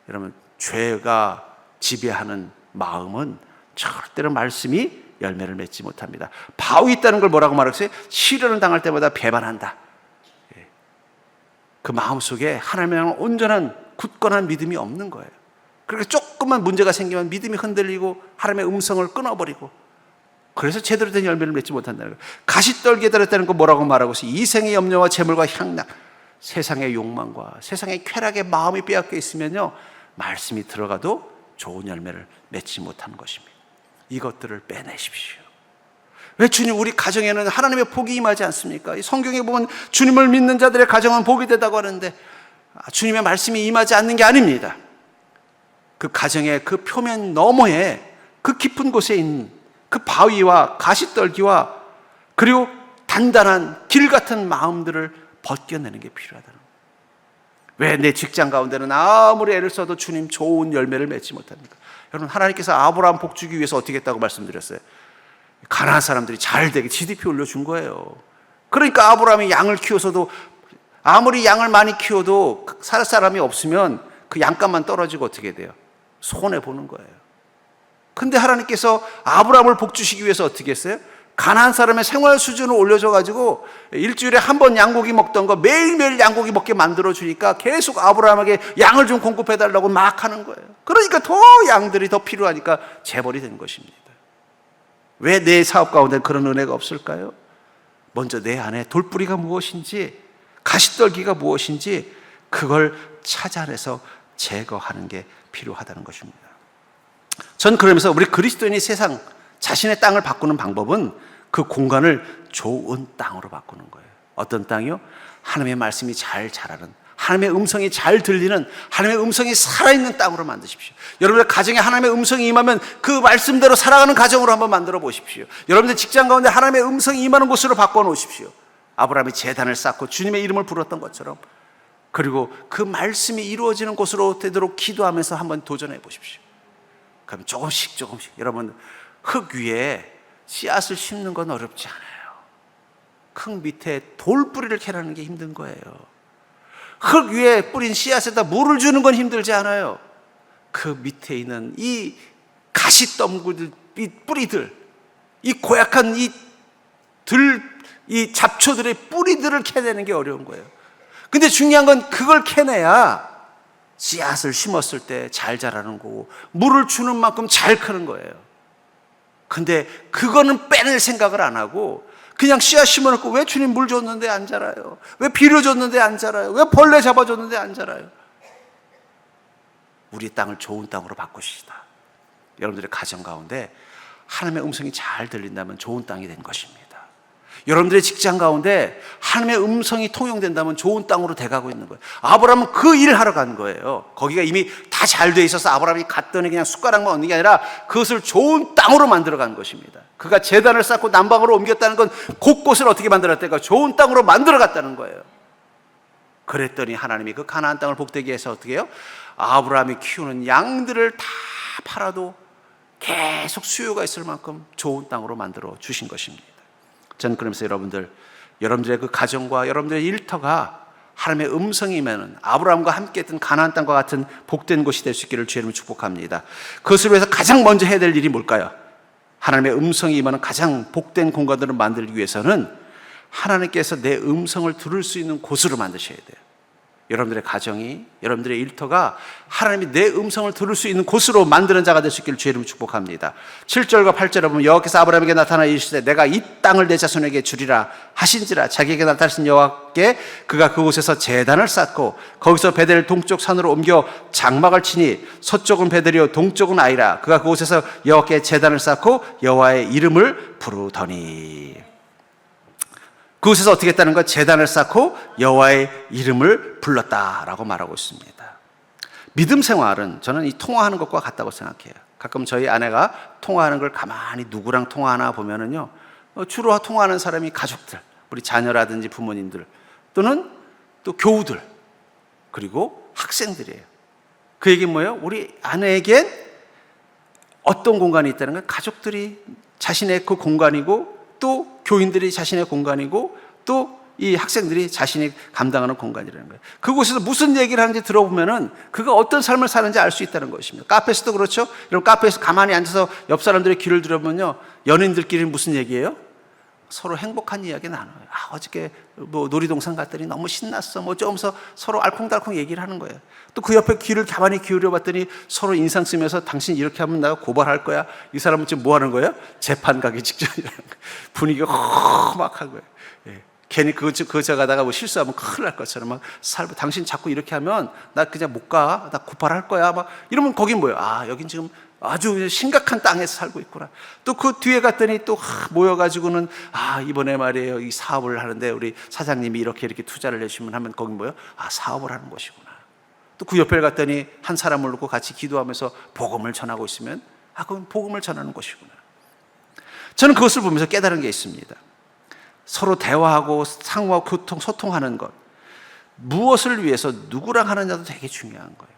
여러분, 죄가 지배하는 마음은 절대로 말씀이 열매를 맺지 못합니다. 바위 있다는 걸 뭐라고 말하고 있어요? 시련을 당할 때마다 배반한다. 그 마음속에 하나님의 온전한 굳건한 믿음이 없는 거예요. 그렇게 조금만 문제가 생기면 믿음이 흔들리고 하나님의 음성을 끊어버리고, 그래서 제대로 된 열매를 맺지 못한다는 거예요. 가시떨기에 달했다는 거 뭐라고 말하고 있어요? 이생의 염려와 재물과 향락, 세상의 욕망과 세상의 쾌락에 마음이 빼앗겨 있으면요, 말씀이 들어가도 좋은 열매를 맺지 못하는 것입니다. 이것들을 빼내십시오. 왜 주님, 우리 가정에는 하나님의 복이 임하지 않습니까? 이 성경에 보면 주님을 믿는 자들의 가정은 복이 되다고 하는데 주님의 말씀이 임하지 않는 게 아닙니다. 그 가정의 그 표면 너머에 그 깊은 곳에 있는 그 바위와 가시떨기와 그리고 단단한 길 같은 마음들을 벗겨내는 게 필요하다는 거예요. 왜 내 직장 가운데는 아무리 애를 써도 주님 좋은 열매를 맺지 못합니까? 여러분, 하나님께서 아브라함 복 주기 위해서 어떻게 했다고 말씀드렸어요? 가나안 사람들이 잘 되게 GDP 올려준 거예요. 그러니까 아브라함이 양을 키워서도, 아무리 양을 많이 키워도 살 사람이 없으면 그 양값만 떨어지고 어떻게 돼요? 손해보는 거예요. 근데 하나님께서 아브라함을 복 주시기 위해서 어떻게 했어요? 가나안 사람의 생활 수준을 올려줘가지고 일주일에 한 번 양고기 먹던 거 매일매일 양고기 먹게 만들어주니까 계속 아브라함에게 양을 좀 공급해달라고 막 하는 거예요. 그러니까 더 양들이 더 필요하니까 재벌이 된 것입니다. 왜 내 사업 가운데 그런 은혜가 없을까요? 먼저 내 안에 돌뿌리가 무엇인지, 가시떨기가 무엇인지 그걸 찾아내서 제거하는 게 필요하다는 것입니다. 전 그러면서 우리 그리스도인이 세상 자신의 땅을 바꾸는 방법은 그 공간을 좋은 땅으로 바꾸는 거예요. 어떤 땅이요? 하나님의 말씀이 잘 자라는, 하나님의 음성이 잘 들리는, 하나님의 음성이 살아있는 땅으로 만드십시오. 여러분들 가정에 하나님의 음성이 임하면 그 말씀대로 살아가는 가정으로 한번 만들어 보십시오. 여러분들 직장 가운데 하나님의 음성이 임하는 곳으로 바꿔 놓으십시오. 아브라함이 제단을 쌓고 주님의 이름을 불렀던 것처럼, 그리고 그 말씀이 이루어지는 곳으로 되도록 기도하면서 한번 도전해 보십시오. 그럼 조금씩 여러분, 흙 위에 씨앗을 심는 건 어렵지 않아요. 흙 밑에 돌뿌리를 캐라는 게 힘든 거예요. 흙 위에 뿌린 씨앗에다 물을 주는 건 힘들지 않아요. 그 밑에 있는 이 가시덤굴들, 이 뿌리들, 이 고약한 이 잡초들의 뿌리들을 캐내는 게 어려운 거예요. 근데 중요한 건 그걸 캐내야 씨앗을 심었을 때 잘 자라는 거고 물을 주는 만큼 잘 크는 거예요. 근데 그거는 빼낼 생각을 안 하고 그냥 씨앗 심어놓고 왜 주님 물 줬는데 안 자라요? 왜 비료 줬는데 안 자라요? 왜 벌레 잡아줬는데 안 자라요? 우리 땅을 좋은 땅으로 바꾸시다. 여러분들의 가정 가운데 하나님의 음성이 잘 들린다면 좋은 땅이 된 것입니다. 여러분들의 직장 가운데 하나님의 음성이 통용된다면 좋은 땅으로 돼가고 있는 거예요. 아브라함은 그 일을 하러 간 거예요. 거기가 이미 다 잘 돼 있어서 아브라함이 갔더니 그냥 숟가락만 얻는 게 아니라 그것을 좋은 땅으로 만들어 간 것입니다. 그가 제단을 쌓고 남방으로 옮겼다는 건 곳곳을 어떻게 만들었다니까 좋은 땅으로 만들어 갔다는 거예요. 그랬더니 하나님이 그 가나안 땅을 복되게 해서 어떻게 해요? 아브라함이 키우는 양들을 다 팔아도 계속 수요가 있을 만큼 좋은 땅으로 만들어 주신 것입니다. 저는 그러면서 여러분들의 그 가정과 여러분들의 일터가 하나님의 음성이면 아브라함과 함께 했던 가나안 땅과 같은 복된 곳이 될 수 있기를 주의 이름으로 축복합니다. 그것을 위해서 가장 먼저 해야 될 일이 뭘까요? 하나님의 음성이 임하는 가장 복된 공간들을 만들기 위해서는 하나님께서 내 음성을 들을 수 있는 곳으로 만드셔야 돼요. 여러분들의 가정이, 여러분들의 일터가 하나님이 내 음성을 들을 수 있는 곳으로 만드는 자가 될 수 있기를 주의 이름으로 축복합니다. 7절과 8절에 보면 여호와께서 아브라함에게 나타나 이르시되 내가 이 땅을 내 자손에게 주리라 하신지라. 자기에게 나타나신 여호와께 그가 그곳에서 제단을 쌓고 거기서 베델을 동쪽 산으로 옮겨 장막을 치니 서쪽은 베델이요 동쪽은 아이라. 그가 그곳에서 여호와께 제단을 쌓고 여호와의 이름을 부르더니. 그곳에서 어떻게 했다는 것? 제단을 쌓고 여호와의 이름을 불렀다라고 말하고 있습니다. 믿음 생활은 저는 이 통화하는 것과 같다고 생각해요. 가끔 저희 아내가 통화하는 걸 가만히 누구랑 통화하나 보면은요, 주로 통화하는 사람이 가족들, 우리 자녀라든지 부모님들 또는 또 교우들 그리고 학생들이에요. 그 얘기는 뭐예요? 우리 아내에겐 어떤 공간이 있다는 건 가족들이 자신의 그 공간이고 또 교인들이 자신의 공간이고 또 이 학생들이 자신이 감당하는 공간이라는 거예요. 그곳에서 무슨 얘기를 하는지 들어보면은 그가 어떤 삶을 사는지 알 수 있다는 것입니다. 카페에서도 그렇죠. 여러분 카페에서 가만히 앉아서 옆 사람들의 귀를 들어보면요, 연인들끼리 무슨 얘기예요? 서로 행복한 이야기 나눠요. 어저께 뭐 놀이동산 갔더니 너무 신났어. 뭐 어쩌면서 서로 알콩달콩 얘기를 하는 거예요. 또 그 옆에 귀를 가만히 기울여 봤더니 서로 인상 쓰면서 당신 이렇게 하면 내가 고발할 거야. 이 사람은 지금 뭐 하는 거예요? 재판 가기 직전이라는 거예요. 분위기가 험악한 거예요. 예. 괜히 그저 가다가 뭐 실수하면 큰일 날 것처럼 막 살고, 당신 자꾸 이렇게 하면 나 그냥 못 가. 나 고발할 거야. 막 이러면 거긴 뭐예요? 여긴 지금 아주 심각한 땅에서 살고 있구나. 또 그 뒤에 갔더니 또 모여가지고는 이번에 말이에요, 이 사업을 하는데 우리 사장님이 이렇게 투자를 해주시면 하면 거긴 뭐예요? 사업을 하는 곳이구나. 또 그 옆에 갔더니 한 사람을 놓고 같이 기도하면서 복음을 전하고 있으면 그건 복음을 전하는 곳이구나. 저는 그것을 보면서 깨달은 게 있습니다. 서로 대화하고 상호하고 소통하는 것, 무엇을 위해서 누구랑 하느냐도 되게 중요한 거예요.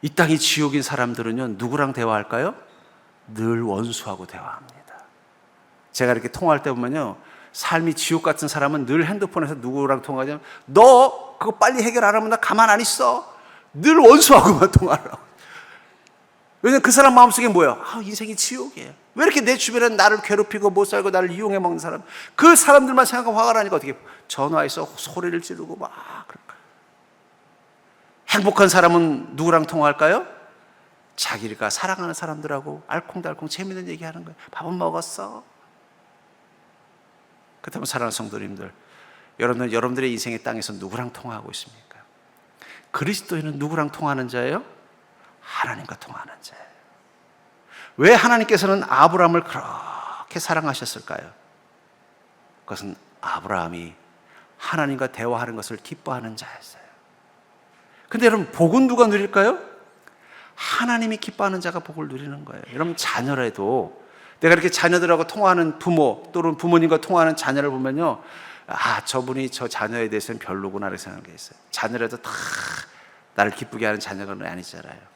이 땅이 지옥인 사람들은요, 누구랑 대화할까요? 늘 원수하고 대화합니다. 제가 이렇게 통화할 때 보면요, 삶이 지옥 같은 사람은 늘 핸드폰에서 누구랑 통화하냐면, 너 그거 빨리 해결 안 하면 나 가만 안 있어. 늘 원수하고만 통화를 하고. 왜냐면 그 사람 마음속에 뭐예요? 인생이 지옥이에요. 왜 이렇게 내 주변에 나를 괴롭히고 못 살고 나를 이용해 먹는 사람, 그 사람들만 생각하고 화가 나니까 어떻게 전화해서 소리를 지르고 막 그럴까? 행복한 사람은 누구랑 통화할까요? 자기가 사랑하는 사람들하고 알콩달콩 재밌는 얘기하는 거예요. 밥은 먹었어? 그렇다면 사랑하는 성도님들, 여러분들의 인생의 땅에서 누구랑 통화하고 있습니까? 그리스도인은 누구랑 통화하는 자예요? 하나님과 통화하는 자예요. 왜 하나님께서는 아브라함을 그렇게 사랑하셨을까요? 그것은 아브라함이 하나님과 대화하는 것을 기뻐하는 자였어요. 근데 여러분, 복은 누가 누릴까요? 하나님이 기뻐하는 자가 복을 누리는 거예요. 여러분, 자녀라도 내가 이렇게 자녀들하고 통화하는 부모 또는 부모님과 통화하는 자녀를 보면요, 저분이 저 자녀에 대해서는 별로구나 이렇게 생각하는 게 있어요. 자녀라도 다 나를 기쁘게 하는 자녀는 아니잖아요.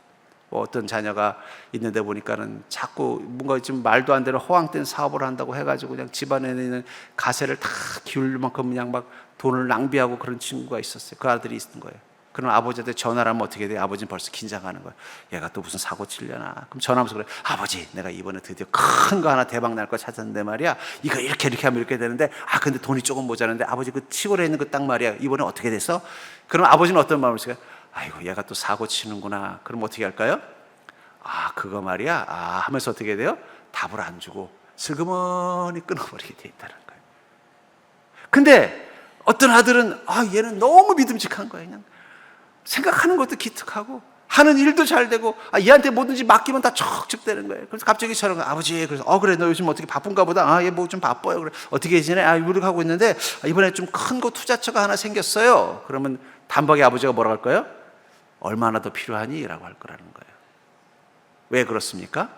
뭐 어떤 자녀가 있는데 보니까는 자꾸 뭔가 좀 말도 안 되는 허황된 사업을 한다고 해가지고 그냥 집안에 있는 가세를 다 기울일 만큼 그냥 막 돈을 낭비하고 그런 친구가 있었어요. 그 아들이 있는 거예요. 그럼 아버지한테 전화를 하면 어떻게 돼요? 아버지는 벌써 긴장하는 거예요. 얘가 또 무슨 사고 치려나. 그럼 전화하면서 그래. 아버지, 내가 이번에 드디어 큰 거 하나 대박 날 거 찾았는데 말이야. 이거 이렇게 하면 이렇게 되는데, 근데 돈이 조금 모자란데 아버지 그 시골에 있는 그 땅 말이야. 이번에 어떻게 됐어? 그럼 아버지는 어떤 마음을 쓸까요? 아이고, 얘가 또 사고 치는구나. 그럼 어떻게 할까요? 그거 말이야. 하면서 어떻게 돼요? 답을 안 주고 슬그머니 끊어버리게 돼 있다는 거예요. 근데 어떤 아들은 얘는 너무 믿음직한 거예요. 그냥 생각하는 것도 기특하고 하는 일도 잘 되고 얘한테 뭐든지 맡기면 다 척척 되는 거예요. 그래서 갑자기 저런 아버지, 그래서 그래, 너 요즘 어떻게 바쁜가 보다. 얘 뭐 좀 바빠요. 그래, 어떻게 지내? 이렇게 하고 있는데 이번에 좀 큰 거 투자처가 하나 생겼어요. 그러면 단박에 아버지가 뭐라고 할 거예요? 얼마나 더 필요하니? 라고 할 거라는 거예요. 왜 그렇습니까?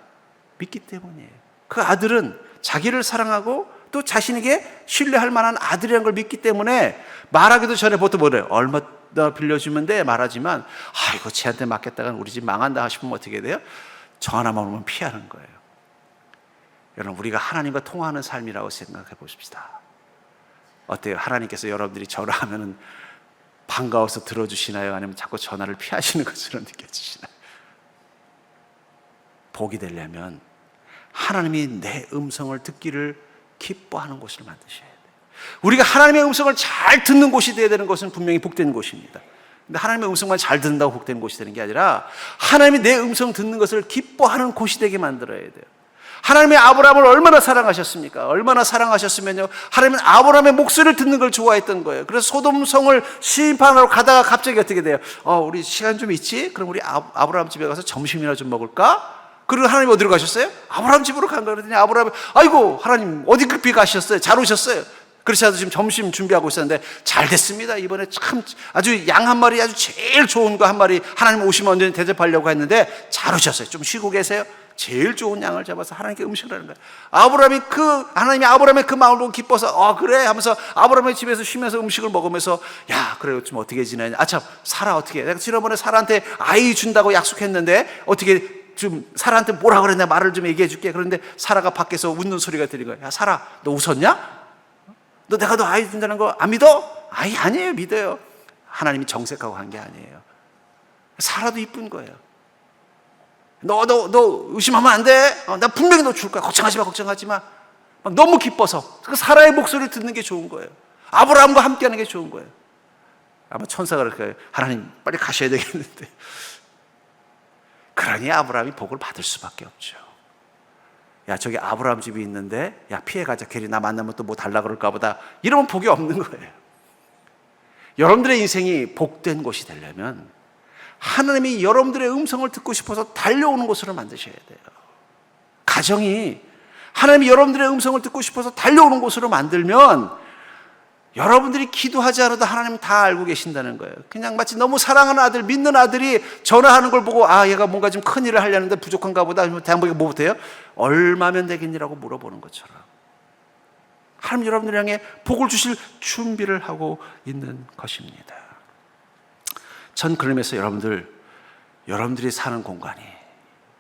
믿기 때문이에요. 그 아들은 자기를 사랑하고 또 자신에게 신뢰할 만한 아들이라는 걸 믿기 때문에 말하기도 전에 보통 뭐래요? 얼마 더 빌려주면 돼? 말하지만 이거 쟤한테 맡겼다가 우리 집 망한다 싶으면 어떻게 돼요? 전화만 오면 피하는 거예요. 여러분, 우리가 하나님과 통화하는 삶이라고 생각해 보십시다. 어때요? 하나님께서 여러분들이 전화하면 반가워서 들어주시나요? 아니면 자꾸 전화를 피하시는 것처럼 느껴지시나요? 복이 되려면 하나님이 내 음성을 듣기를 기뻐하는 곳을 만드셔야 돼요. 우리가 하나님의 음성을 잘 듣는 곳이 되어야 되는 것은 분명히 복된 곳입니다. 근데 하나님의 음성만 잘 듣는다고 복된 곳이 되는 게 아니라 하나님이 내 음성 듣는 것을 기뻐하는 곳이 되게 만들어야 돼요. 하나님의 아브라함을 얼마나 사랑하셨습니까? 얼마나 사랑하셨으면요, 하나님은 아브라함의 목소리를 듣는 걸 좋아했던 거예요. 그래서 소돔성을 심판하러 가다가 갑자기 어떻게 돼요? 우리 시간 좀 있지? 그럼 우리 아브라함 집에 가서 점심이나 좀 먹을까? 그리고 하나님 어디로 가셨어요? 아브라함 집으로 간 거거든요. 그랬더니 아브라함이 아이고 하나님 어디 급히 가셨어요? 잘 오셨어요. 그렇지 않아도 지금 점심 준비하고 있었는데 잘 됐습니다. 이번에 참 아주 양 한 마리, 아주 제일 좋은 거 한 마리 하나님 오시면 언제 대접하려고 했는데 잘 오셨어요. 좀 쉬고 계세요. 제일 좋은 양을 잡아서 하나님께 음식을 하는 거예요. 하나님이 아브라함의 그 마음을 보고 기뻐서 그래 하면서 아브라함의 집에서 쉬면서 음식을 먹으면서 야 그래 요즘 어떻게 지내냐. 참 사라 어떻게 해? 내가 지난번에 사라한테 아이 준다고 약속했는데 어떻게 좀 사라한테 뭐라 그랬냐 말을 좀 얘기해 줄게. 그런데 사라가 밖에서 웃는 소리가 들린 거야. 야 사라 너 웃었냐? 너 내가 너 아이 준다는 거 안 믿어? 아니에요. 믿어요. 하나님이 정색하고 한 게 아니에요. 사라도 이쁜 거예요. 너 의심하면 안 돼. 나 분명히 너 줄 거야. 걱정하지 마. 막 너무 기뻐서 그 사라의 목소리를 듣는 게 좋은 거예요. 아브라함과 함께하는 게 좋은 거예요. 아마 천사가 그럴 거예요. 하나님 빨리 가셔야 되겠는데. 그러니 아브라함이 복을 받을 수밖에 없죠. 야 저기 아브라함 집이 있는데 야 피해가자. 괜히 나 만나면 또 뭐 달라 그럴까 보다. 이러면 복이 없는 거예요. 여러분들의 인생이 복된 곳이 되려면 하나님이 여러분들의 음성을 듣고 싶어서 달려오는 곳으로 만드셔야 돼요. 가정이 하나님이 여러분들의 음성을 듣고 싶어서 달려오는 곳으로 만들면 여러분들이 기도하지 않아도 하나님은 다 알고 계신다는 거예요. 그냥 마치 너무 사랑하는 아들, 믿는 아들이 전화하는 걸 보고 얘가 뭔가 좀 큰일을 하려는데 부족한가 보다. 대한민국에 뭐 못해요? 얼마면 되겠니라고 물어보는 것처럼 하나님 여러분들 향해 복을 주실 준비를 하고 있는 것입니다. 전 그러면서 여러분들이 사는 공간이,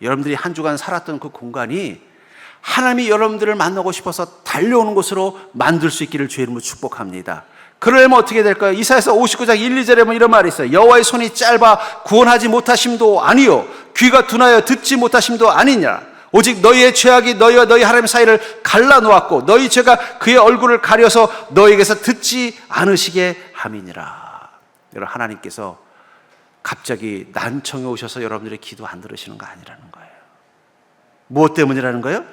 여러분들이 한 주간 살았던 그 공간이 하나님이 여러분들을 만나고 싶어서 달려오는 곳으로 만들 수 있기를 주의 이름으로 축복합니다. 그러려면 어떻게 될까요? 이사야서 59장 1, 2절에 보면 이런 말이 있어요. 여호와의 손이 짧아 구원하지 못하심도 아니요 귀가 둔하여 듣지 못하심도 아니냐. 오직 너희의 죄악이 너희와 너희 하나님 사이를 갈라놓았고 너희 죄가 그의 얼굴을 가려서 너희에게서 듣지 않으시게 함이니라. 여러분 하나님께서 갑자기 난청에 오셔서 여러분들의 기도 안 들으시는 거 아니라는 거예요. 무엇 때문이라는 거예요?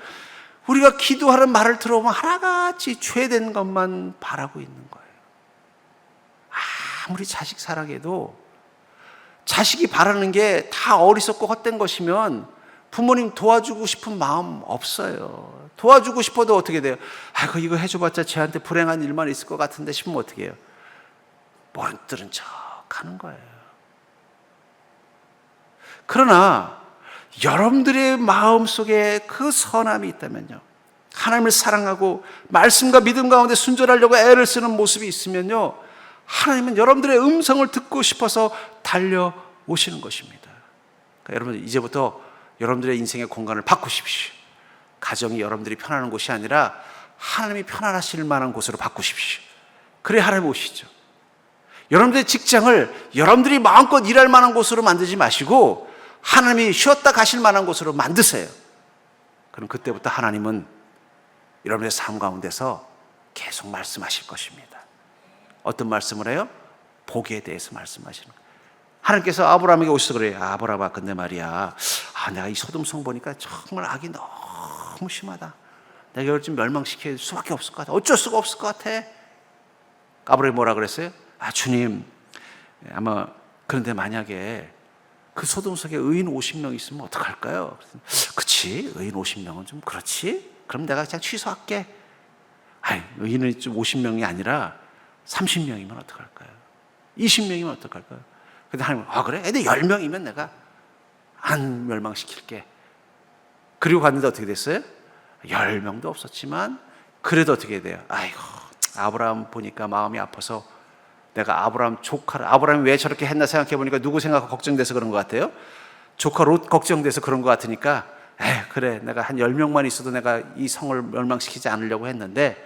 우리가 기도하는 말을 들어보면 하나같이 죄된 것만 바라고 있는 거예요. 아무리 자식 사랑해도 자식이 바라는 게 다 어리석고 헛된 것이면 부모님 도와주고 싶은 마음 없어요. 도와주고 싶어도 어떻게 돼요? 이거 해줘봤자 쟤한테 불행한 일만 있을 것 같은데 싶으면 어떻게 해요? 못 들은 척 하는 거예요. 그러나 여러분들의 마음속에 그 선함이 있다면요, 하나님을 사랑하고 말씀과 믿음 가운데 순종하려고 애를 쓰는 모습이 있으면요, 하나님은 여러분들의 음성을 듣고 싶어서 달려오시는 것입니다. 여러분 이제부터 여러분들의 인생의 공간을 바꾸십시오. 가정이 여러분들이 편안한 곳이 아니라 하나님이 편안하실 만한 곳으로 바꾸십시오. 그래 하나님 오시죠. 여러분들의 직장을 여러분들이 마음껏 일할 만한 곳으로 만들지 마시고 하나님이 쉬었다 가실 만한 곳으로 만드세요. 그럼 그때부터 하나님은 여러분의 삶 가운데서 계속 말씀하실 것입니다. 어떤 말씀을 해요? 복에 대해서 말씀하시는 거예요. 하나님께서 아브라함에게 오셔서 그래요. 아브라함아, 근데 말이야, 내가 이 소돔성 보니까 정말 악이 너무 심하다. 내가 이걸 좀 멸망시킬 수밖에 없을 것 같아. 어쩔 수가 없을 것 같아. 아브라함이 뭐라 그랬어요? 주님, 아마 그런데 만약에 그 소돔 속에 의인 50명 있으면 어떡할까요? 그치, 의인 50명은 좀 그렇지? 그럼 내가 그냥 취소할게. 의인은 좀 50명이 아니라 30명이면 어떡할까요? 20명이면 어떡할까요? 근데 하나님은 그래? 근데 10명이면 내가 안 멸망시킬게. 그리고 갔는데 어떻게 됐어요? 10명도 없었지만 그래도 어떻게 돼요? 아브라함 보니까 마음이 아파서 내가 아브라함이 왜 저렇게 했나 생각해 보니까 누구 생각하고 걱정돼서 그런 것 같아요? 조카 롯 걱정돼서 그런 것 같으니까 그래, 내가 한 10명만 있어도 내가 이 성을 멸망시키지 않으려고 했는데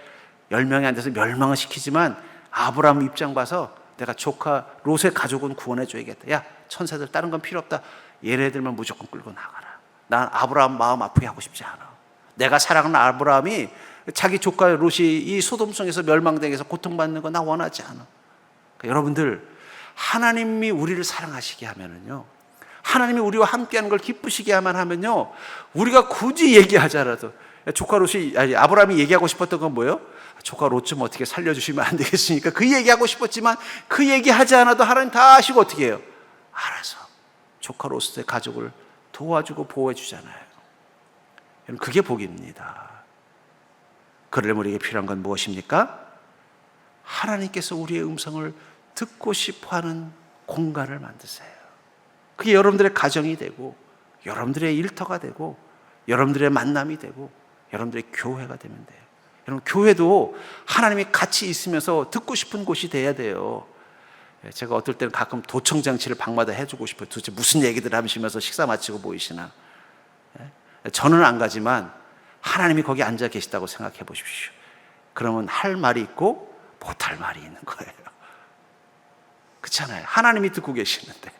10명이 안 돼서 멸망을 시키지만 아브라함 입장 봐서 내가 조카 롯의 가족은 구원해 줘야겠다. 야, 천사들 다른 건 필요 없다. 얘네들만 무조건 끌고 나가라. 난 아브라함 마음 아프게 하고 싶지 않아. 내가 사랑하는 아브라함이 자기 조카 롯이 이 소돔성에서 멸망당해서 고통받는 거 나 원하지 않아. 그러니까 여러분들, 하나님이 우리를 사랑하시게 하면은요, 하나님이 우리와 함께하는 걸 기쁘시게 하면요, 우리가 굳이 얘기하자라도 조카 롯이 아브라함이 얘기하고 싶었던 건 뭐예요? 조카 롯 좀 어떻게 살려주시면 안 되겠습니까? 그 얘기하고 싶었지만 그 얘기하지 않아도 하나님 다 아시고 어떻게 해요? 알아서 조카 롯의 가족을 도와주고 보호해 주잖아요. 그게 복입니다. 그러려면 우리에게 필요한 건 무엇입니까? 하나님께서 우리의 음성을 듣고 싶어하는 공간을 만드세요. 그게 여러분들의 가정이 되고 여러분들의 일터가 되고 여러분들의 만남이 되고 여러분들의 교회가 되면 돼요. 여러분, 교회도 하나님이 같이 있으면서 듣고 싶은 곳이 돼야 돼요. 제가 어떨 때는 가끔 도청장치를 방마다 해주고 싶어요. 도대체 무슨 얘기들 하시면서 식사 마치고 모이시나. 저는 안 가지만 하나님이 거기 앉아 계시다고 생각해 보십시오. 그러면 할 말이 있고 못할 말이 있는 거예요. 그렇잖아요. 하나님이 듣고 계시는데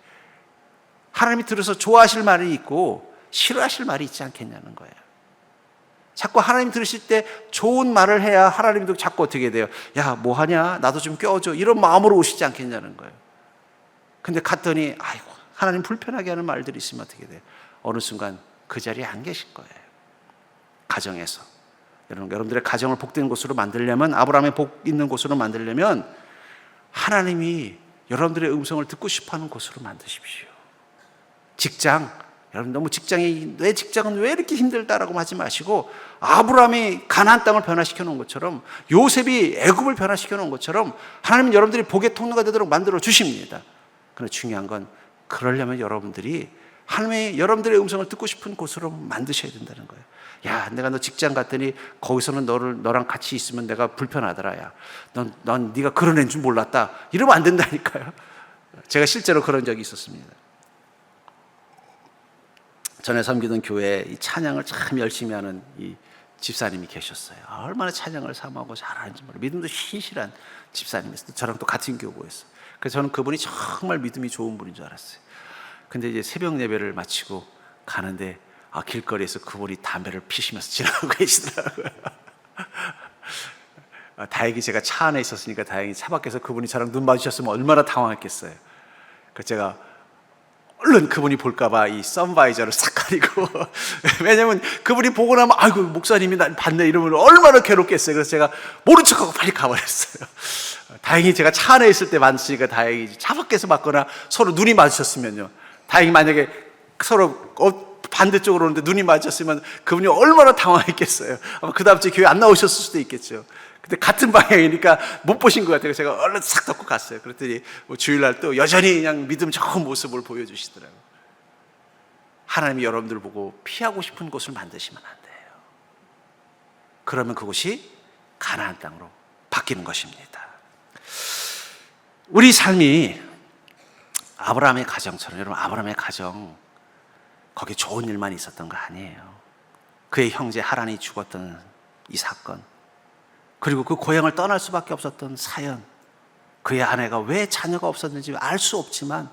하나님이 들어서 좋아하실 말이 있고 싫어하실 말이 있지 않겠냐는 거예요. 자꾸 하나님 들으실 때 좋은 말을 해야 하나님도 자꾸 어떻게 돼요? 야, 뭐 하냐? 나도 좀 껴줘. 이런 마음으로 오시지 않겠냐는 거예요. 근데 갔더니 하나님 불편하게 하는 말들이 있으면 어떻게 돼요? 어느 순간 그 자리에 안 계실 거예요. 가정에서. 여러분들의 가정을 복된 곳으로 만들려면, 아브라함의 복 있는 곳으로 만들려면 하나님이 여러분들의 음성을 듣고 싶어하는 곳으로 만드십시오. 직장, 여러분 너무 내 직장은 왜 이렇게 힘들다라고 하지 마시고, 아브라함이 가나안 땅을 변화시켜 놓은 것처럼, 요셉이 애굽을 변화시켜 놓은 것처럼 하나님은 여러분들이 복의 통로가 되도록 만들어 주십니다. 그런데 중요한 건 그러려면 여러분들이 하나님의 여러분들의 음성을 듣고 싶은 곳으로 만드셔야 된다는 거예요. 야, 내가 너 직장 갔더니 거기서는 너랑 같이 있으면 내가 불편하더라. 야, 넌 네가 그런 애인 줄 몰랐다. 이러면 안 된다니까요. 제가 실제로 그런 적이 있었습니다. 전에 섬기던 교회에 이 찬양을 참 열심히 하는 이 집사님이 계셨어요. 얼마나 찬양을 사모하고 잘하는지 몰라요. 믿음도 신실한 집사님이었어요. 저랑 또 같은 교구였어요. 그래서 저는 그분이 정말 믿음이 좋은 분인 줄 알았어요. 근데 이제 새벽 예배를 마치고 가는데 길거리에서 그분이 담배를 피시면서 지나가고 계시더라고요. 다행히 제가 차 안에 있었으니까 다행히 차 밖에서 그분이 저랑 눈 마주쳤으면 얼마나 당황했겠어요. 그래서 제가 얼른 그분이 볼까봐 이 선바이저를 싹 가리고 왜냐면 그분이 보고 나면 아이고 목사님이 날 봤네 이러면 얼마나 괴롭겠어요. 그래서 제가 모른 척하고 빨리 가버렸어요. 다행히 제가 차 안에 있을 때 봤으니까 다행이지, 차 밖에서 봤거나 서로 눈이 마주쳤으면요, 다행히 만약에 서로 반대쪽으로 오는데 눈이 마주쳤으면 그분이 얼마나 당황했겠어요. 아마 그 다음 주에 교회 안 나오셨을 수도 있겠죠. 근데 같은 방향이니까 못 보신 것 같아요. 제가 얼른 싹 덮고 갔어요. 그랬더니 주일날 또 여전히 그냥 믿음 좋은 모습을 보여주시더라고요. 하나님이 여러분들 보고 피하고 싶은 곳을 만드시면 안 돼요. 그러면 그곳이 가나안 땅으로 바뀌는 것입니다. 우리 삶이 아브라함의 가정처럼, 여러분 아브라함의 가정, 거기 좋은 일만 있었던 거 아니에요. 그의 형제 하란이 죽었던 이 사건, 그리고 그 고향을 떠날 수밖에 없었던 사연, 그의 아내가 왜 자녀가 없었는지 알 수 없지만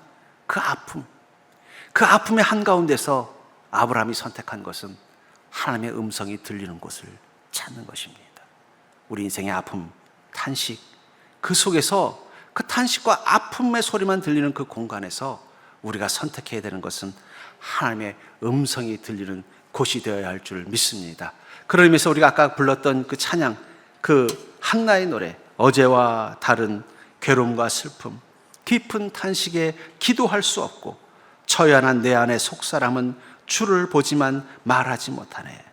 그 아픔, 그 아픔의 한가운데서 아브라함이 선택한 것은 하나님의 음성이 들리는 곳을 찾는 것입니다. 우리 인생의 아픔, 탄식, 그 속에서 그 탄식과 아픔의 소리만 들리는 그 공간에서 우리가 선택해야 되는 것은 하나님의 음성이 들리는 곳이 되어야 할 줄 믿습니다. 그런 의미에서 우리가 아까 불렀던 그 찬양, 그 한나의 노래, 어제와 다른 괴로움과 슬픔, 깊은 탄식에 기도할 수 없고 처연한 내 안의 속사람은 주를 보지만 말하지 못하네.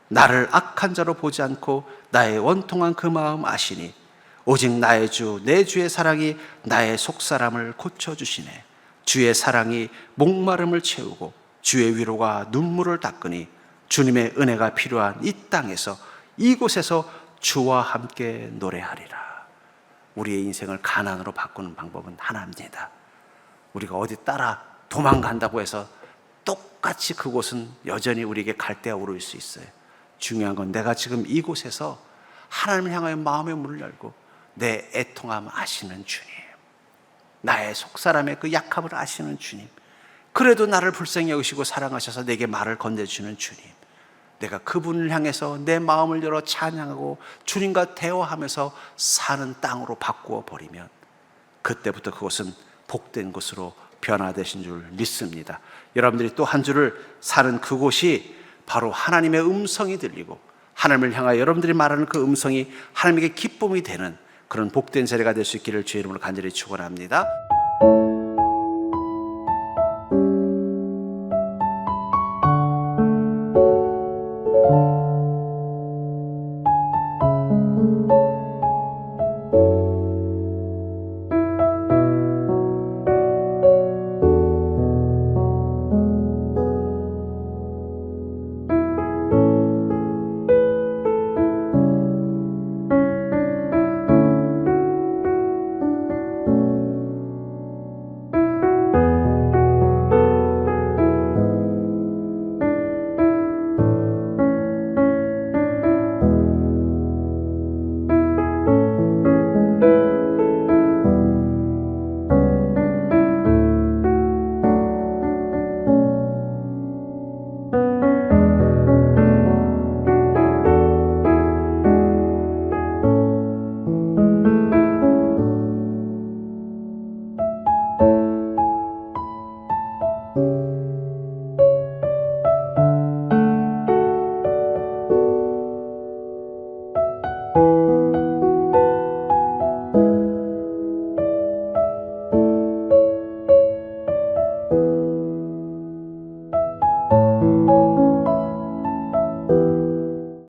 나를 악한 자로 보지 않고 나의 원통한 그 마음 아시니 오직 나의 주, 내 주의 사랑이 나의 속사람을 고쳐주시네. 주의 사랑이 목마름을 채우고 주의 위로가 눈물을 닦으니 주님의 은혜가 필요한 이 땅에서, 이곳에서 주와 함께 노래하리라. 우리의 인생을 가난으로 바꾸는 방법은 하나입니다. 우리가 어디 따라 도망간다고 해서 똑같이 그곳은 여전히 우리에게 갈대가 오를 수 있어요. 중요한 건 내가 지금 이곳에서 하나님을 향하여 마음의 문을 열고 내 애통함 아시는 주님, 나의 속사람의 그 약함을 아시는 주님, 그래도 나를 불쌍히 여기시고 사랑하셔서 내게 말을 건네주는 주님, 내가 그분을 향해서 내 마음을 열어 찬양하고 주님과 대화하면서 사는 땅으로 바꾸어 버리면 그때부터 그곳은 복된 곳으로 변화되신 줄 믿습니다. 여러분들이 또 한 주를 사는 그곳이 바로 하나님의 음성이 들리고 하나님을 향하여 여러분들이 말하는 그 음성이 하나님에게 기쁨이 되는 그런 복된 자리가 될 수 있기를 주의 이름으로 간절히 축원합니다.